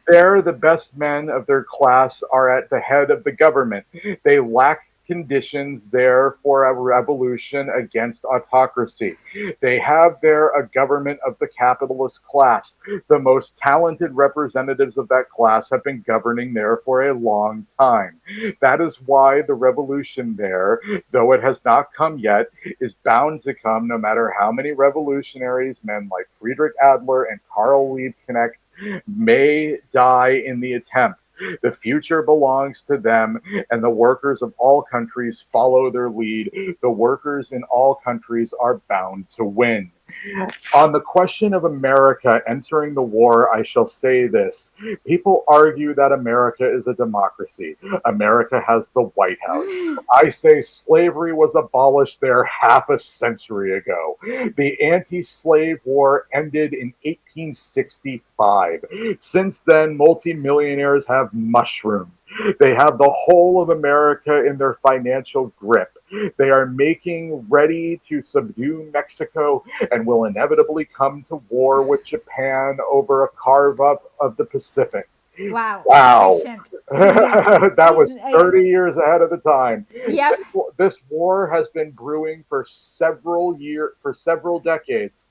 There, the best men of their class are at the head of the government. They lack conditions there for a revolution against autocracy. They have there a government of the capitalist class. The most talented representatives of that class have been governing there for a long time. That is why the revolution there, though it has not come yet, is bound to come no matter how many revolutionaries, men like Friedrich Adler and Karl Liebknecht, may die in the attempt. The future belongs to them, and the workers of all countries follow their lead. The workers in all countries are bound to win. On the question of America entering the war, I shall say this. People argue that America is a democracy. America has the White House. I say slavery was abolished there half a century ago. The anti slave war ended in 1865. Since then, multimillionaires have mushroomed. They have the whole of America in their financial grip. They are making ready to subdue Mexico and will inevitably come to war with Japan over a carve up of the Pacific. Wow, Wow. efficient. That was 30 years ahead of the time. Yep. This war has been brewing for for several decades.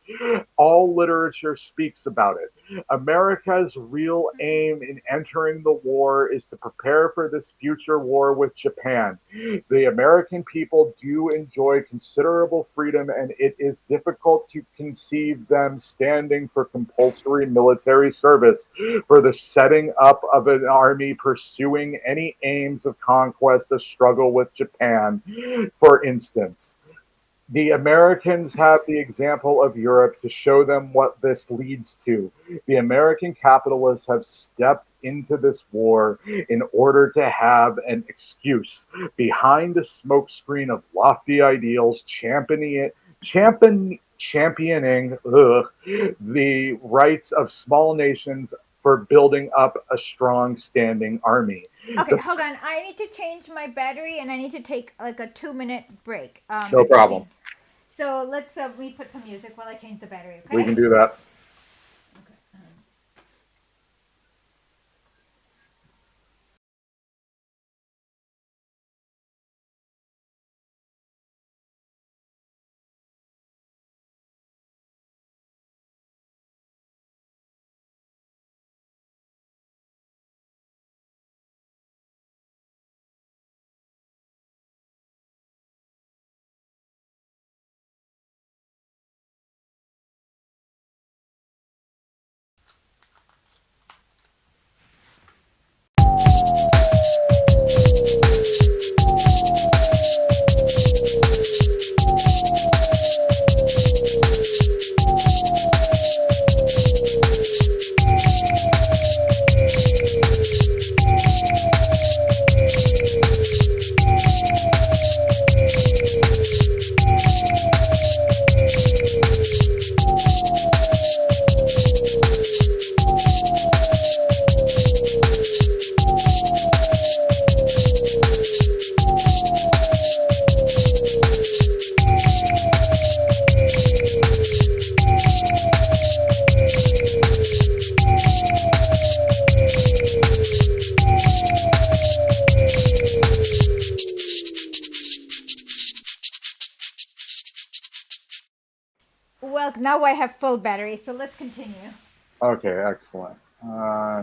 All literature speaks about it. America's real aim in entering the war is to prepare for this future war with Japan. The American people do enjoy considerable freedom, and it is difficult to conceive them standing for compulsory military service, for the setting up of an army pursuing any aims of conquest, a struggle with Japan, for instance. The Americans have the example of Europe to show them what this leads to. The American capitalists have stepped into this war in order to have an excuse behind a smokescreen of lofty ideals, championing the rights of small nations for building up a strong standing army. Okay, hold on. I need to change my battery and I need to take like a 2 minute break. No problem. So let's we put some music while I change the battery, We okay? can do that. Okay. Well, now I have full battery, so let's continue. Okay, excellent.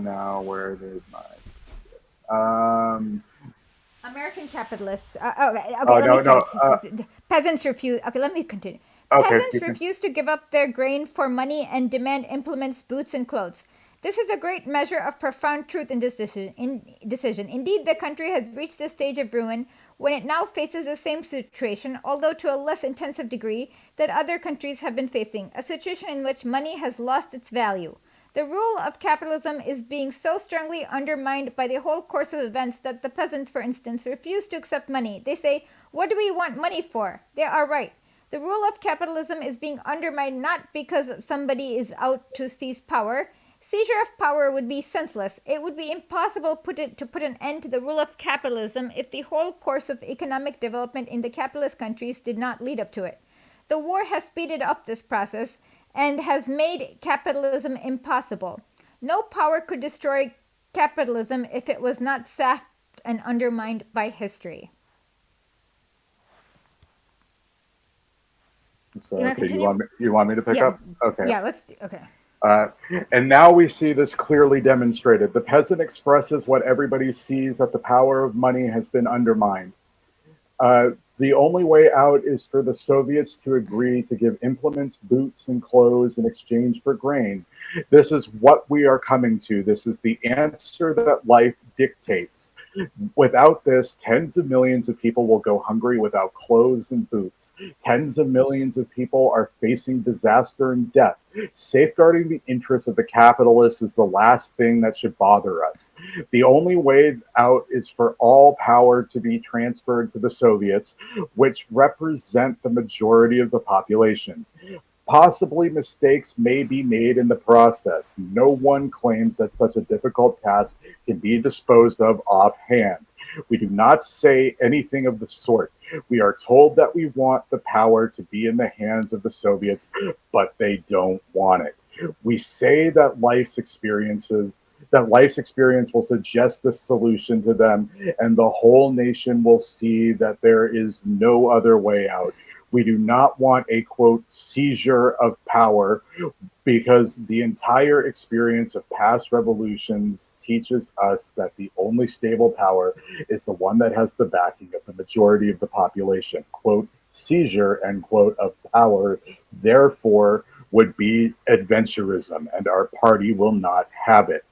Now where did my um? American capitalists. Okay, Oh let me no no. start. Peasants refuse. Okay, let me continue. Okay, Peasants you can. refuse to give up their grain for money and demand implements, boots, and clothes. This is a great measure of profound truth in this decision. Indeed, the country has reached a stage of ruin when it now faces the same situation, although to a less intensive degree, that other countries have been facing, a situation in which money has lost its value. The rule of capitalism is being so strongly undermined by the whole course of events that the peasants, for instance, refuse to accept money. They say, "What do we want money for?" They are right. The rule of capitalism is being undermined not because somebody is out to seize power. Seizure of power would be senseless. It would be impossible to put an end to the rule of capitalism if the whole course of economic development in the capitalist countries did not lead up to it. The war has speeded up this process and has made capitalism impossible. No power could destroy capitalism if it was not sapped and undermined by history. So You want to okay, continue? you want me to pick Yeah. up? Okay. Yeah, let's. Okay. Uh, and now we see this clearly demonstrated. The peasant expresses what everybody sees, that the power of money has been undermined. The only way out is for the Soviets to agree to give implements, boots, and clothes in exchange for grain. This is what we are coming to. This is the answer that life dictates. Without this, tens of millions of people will go hungry without clothes and boots. Tens of millions of people are facing disaster and death. Safeguarding the interests of the capitalists is the last thing that should bother us. The only way out is for all power to be transferred to the Soviets, which represent the majority of the population. Possibly mistakes may be made in the process. No one claims that such a difficult task can be disposed of offhand. We do not say anything of the sort. We are told that we want the power to be in the hands of the Soviets, but they don't want it. We say that life's experience will suggest the solution to them, and the whole nation will see that there is no other way out. We do not want a quote seizure of power because the entire experience of past revolutions teaches us that the only stable power is the one that has the backing of the majority of the population. Quote, seizure, end quote, of power, therefore, would be adventurism, and our party will not have it.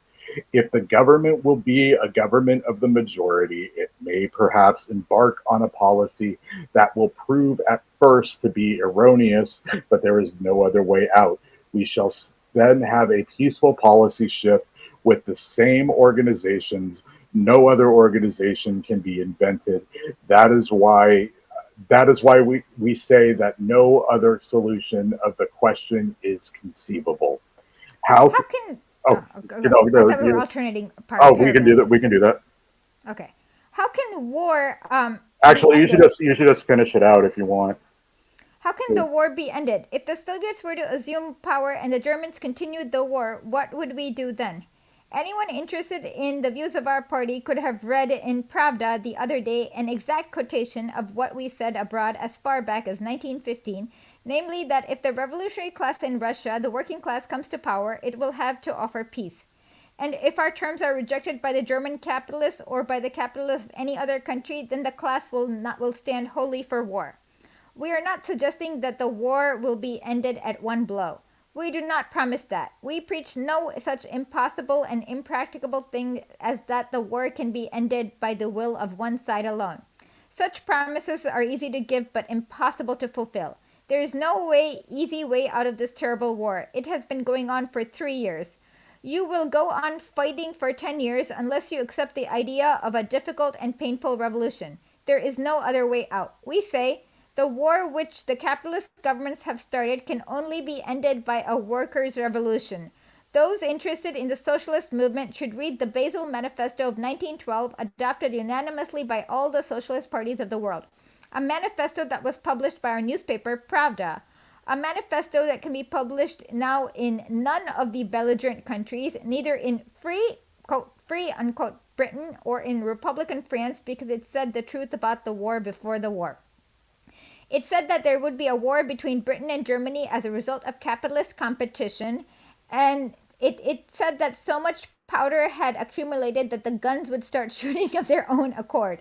If the government will be a government of the majority, it may perhaps embark on a policy that will prove at first to be erroneous, but there is no other way out. We shall then have a peaceful policy shift with the same organizations. No other organization can be invented. That is why we say that no other solution of the question is conceivable. How How can oh go. I thought we were alternating we can do paragraphs. that. We can do that. Okay. How can war be Actually, ended? you should just finish it out if you want. How can the war be ended? If the Soviets were to assume power and the Germans continued the war, what would we do then? Anyone interested in the views of our party could have read in Pravda the other day an exact quotation of what we said abroad as far back as 1915, namely that if the revolutionary class in Russia, the working class, comes to power, it will have to offer peace. And if our terms are rejected by the German capitalists or by the capitalists of any other country, then the class will stand wholly for war. We are not suggesting that the war will be ended at one blow. We do not promise that. We preach no such impossible and impracticable thing as that the war can be ended by the will of one side alone. Such promises are easy to give but impossible to fulfill. There is no easy way out of this terrible war. It has been going on for 3 years. You will go on fighting for 10 years unless you accept the idea of a difficult and painful revolution. There is no other way out. We say, the war which the capitalist governments have started can only be ended by a workers' revolution. Those interested in the socialist movement should read the Basel Manifesto of 1912, adopted unanimously by all the socialist parties of the world. A manifesto that was published by our newspaper, Pravda. A manifesto that can be published now in none of the belligerent countries, neither in free, quote, free, unquote, Britain or in Republican France, because it said the truth about the war before the war. It said that there would be a war between Britain and Germany as a result of capitalist competition, and it said that so much powder had accumulated that the guns would start shooting of their own accord.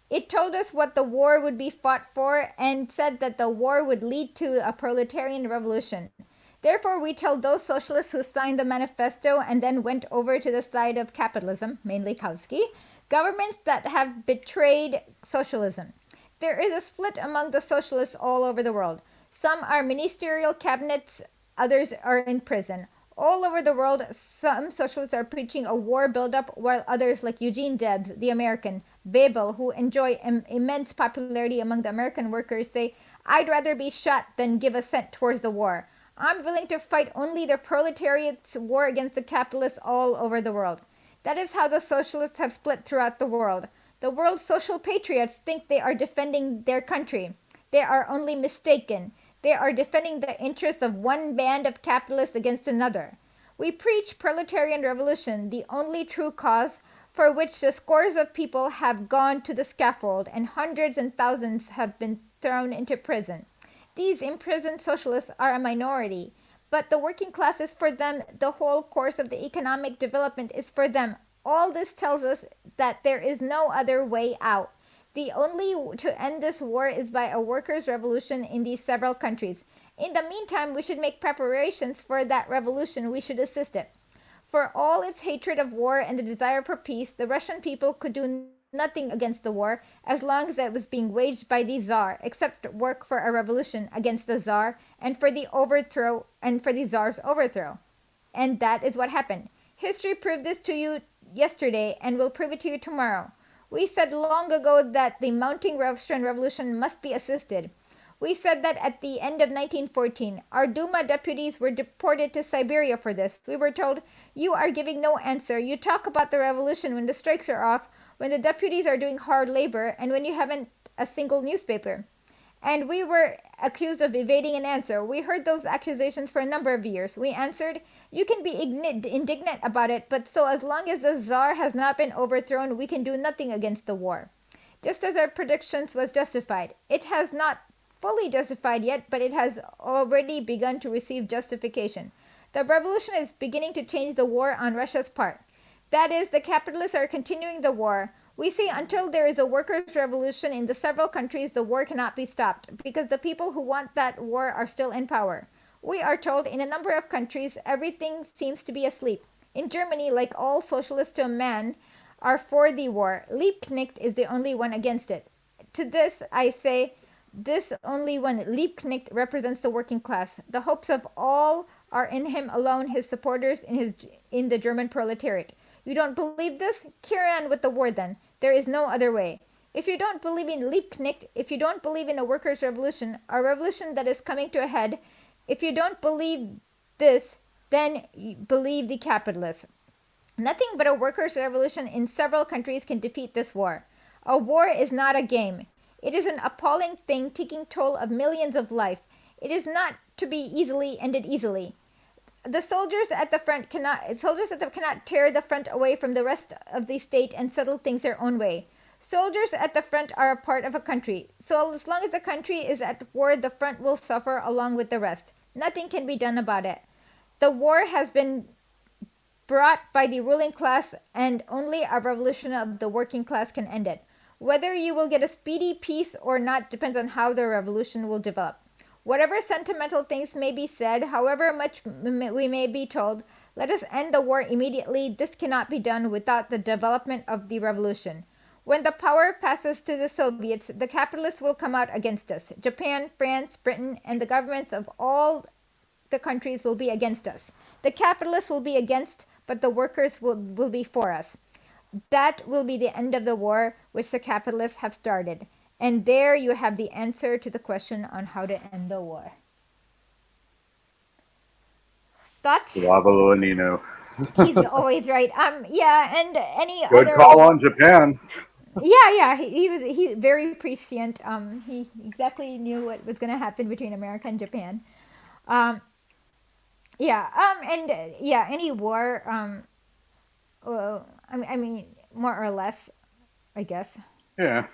It told us what the war would be fought for and said that the war would lead to a proletarian revolution. Therefore, we tell those socialists who signed the manifesto and then went over to the side of capitalism, mainly Kautsky, governments that have betrayed socialism. There is a split among the socialists all over the world. Some are ministerial cabinets, others are in prison. All over the world, some socialists are preaching a war buildup, while others, like Eugene Debs, the American, Bebel, who enjoy immense popularity among the American workers, say, I'd rather be shot than give a cent towards the war. I'm willing to fight only the proletariat's war against the capitalists all over the world. That is how the socialists have split throughout the world. The world's social patriots think they are defending their country. They are only mistaken. They are defending the interests of one band of capitalists against another. We preach proletarian revolution, the only true cause for which the scores of people have gone to the scaffold and hundreds and thousands have been thrown into prison. These imprisoned socialists are a minority, but the working class is for them, the whole course of the economic development is for them. All this tells us that there is no other way out. The only to end this war is by a workers' revolution in these several countries. In the meantime, we should make preparations for that revolution. We should assist it. For all its hatred of war and the desire for peace, the Russian people could do nothing against the war as long as it was being waged by the Tsar, except work for a revolution against the Tsar and for the Tsar's overthrow. And that is what happened. History proved this to you yesterday and will prove it to you tomorrow. We said long ago that the mounting Russian Revolution must be assisted. We said that at the end of 1914, our Duma deputies were deported to Siberia for this. We were told, "You are giving no answer. You talk about the revolution when the strikes are off, when the deputies are doing hard labor, and when you haven't a single newspaper." And we were accused of evading an answer. We heard those accusations for a number of years. We answered, "You can be indignant about it, but so as long as the Tsar has not been overthrown, we can do nothing against the war." Just as our predictions was justified. It has not fully justified yet, but it has already begun to receive justification. The revolution is beginning to change the war on Russia's part. That is, the capitalists are continuing the war. We say until there is a workers' revolution in the several countries, the war cannot be stopped, because the people who want that war are still in power. We are told in a number of countries everything seems to be asleep. In Germany, like all socialists to a man, are for the war. Liebknecht is the only one against it. To this I say, this only one Liebknecht represents the working class. The hopes of all are in him alone, his supporters in the German proletariat. You don't believe this? Carry on with the war then. There is no other way. If you don't believe in Liebknecht, if you don't believe in a workers' revolution, a revolution that is coming to a head, if you don't believe this, then you believe the capitalists. Nothing but a workers' revolution in several countries can defeat this war. A war is not a game. It is an appalling thing taking toll of millions of life. It is not to be easily ended easily. The soldiers at the front cannot tear the front away from the rest of the state and settle things their own way. Soldiers at the front are a part of a country. So as long as the country is at war, the front will suffer along with the rest. Nothing can be done about it. The war has been brought by the ruling class, and only a revolution of the working class can end it. Whether you will get a speedy peace or not depends on how the revolution will develop. Whatever sentimental things may be said, however much we may be told, let us end the war immediately. This cannot be done without the development of the revolution. When the power passes to the Soviets, the capitalists will come out against us. Japan, France, Britain, and the governments of all the countries will be against us. The capitalists will be against, but the workers will be for us. That will be the end of the war which the capitalists have started. And there you have the answer to the question on how to end the war. Thoughts? Slava Lenin. He's always right. Yeah, and any Good other. call on Japan. Yeah. He was very prescient. He exactly knew what was going to happen between America and Japan. Um, yeah. And yeah, any war. Well, I mean, more or less, I guess. Yeah.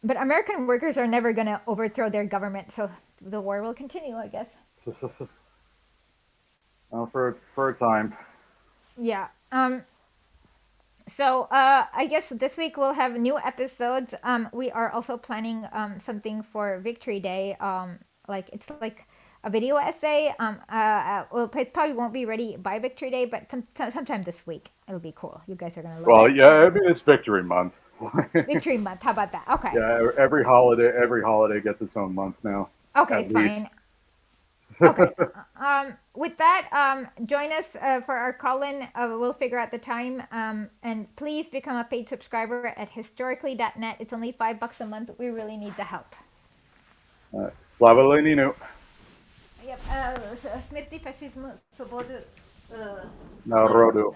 But American workers are never going to overthrow their government, so the war will continue, I guess. Well, for a time. Yeah. So I guess this week we'll have new episodes. We are also planning something for Victory Day. Like it's like a video essay. Well, it probably won't be ready by Victory Day, but sometime this week it'll be cool. You guys are gonna love Well, it. yeah, I mean it's Victory Month. Victory Month. How about that? Okay. Yeah, every holiday gets its own month now. Okay, At fine. least. Okay. With that, join us for our call-in. We'll figure out the time. And please become a paid subscriber at historically.net. It's only $5 a month. We really need the help. Slava Leninu. Yep. Smrti fašizmu, svobodu. Narodu.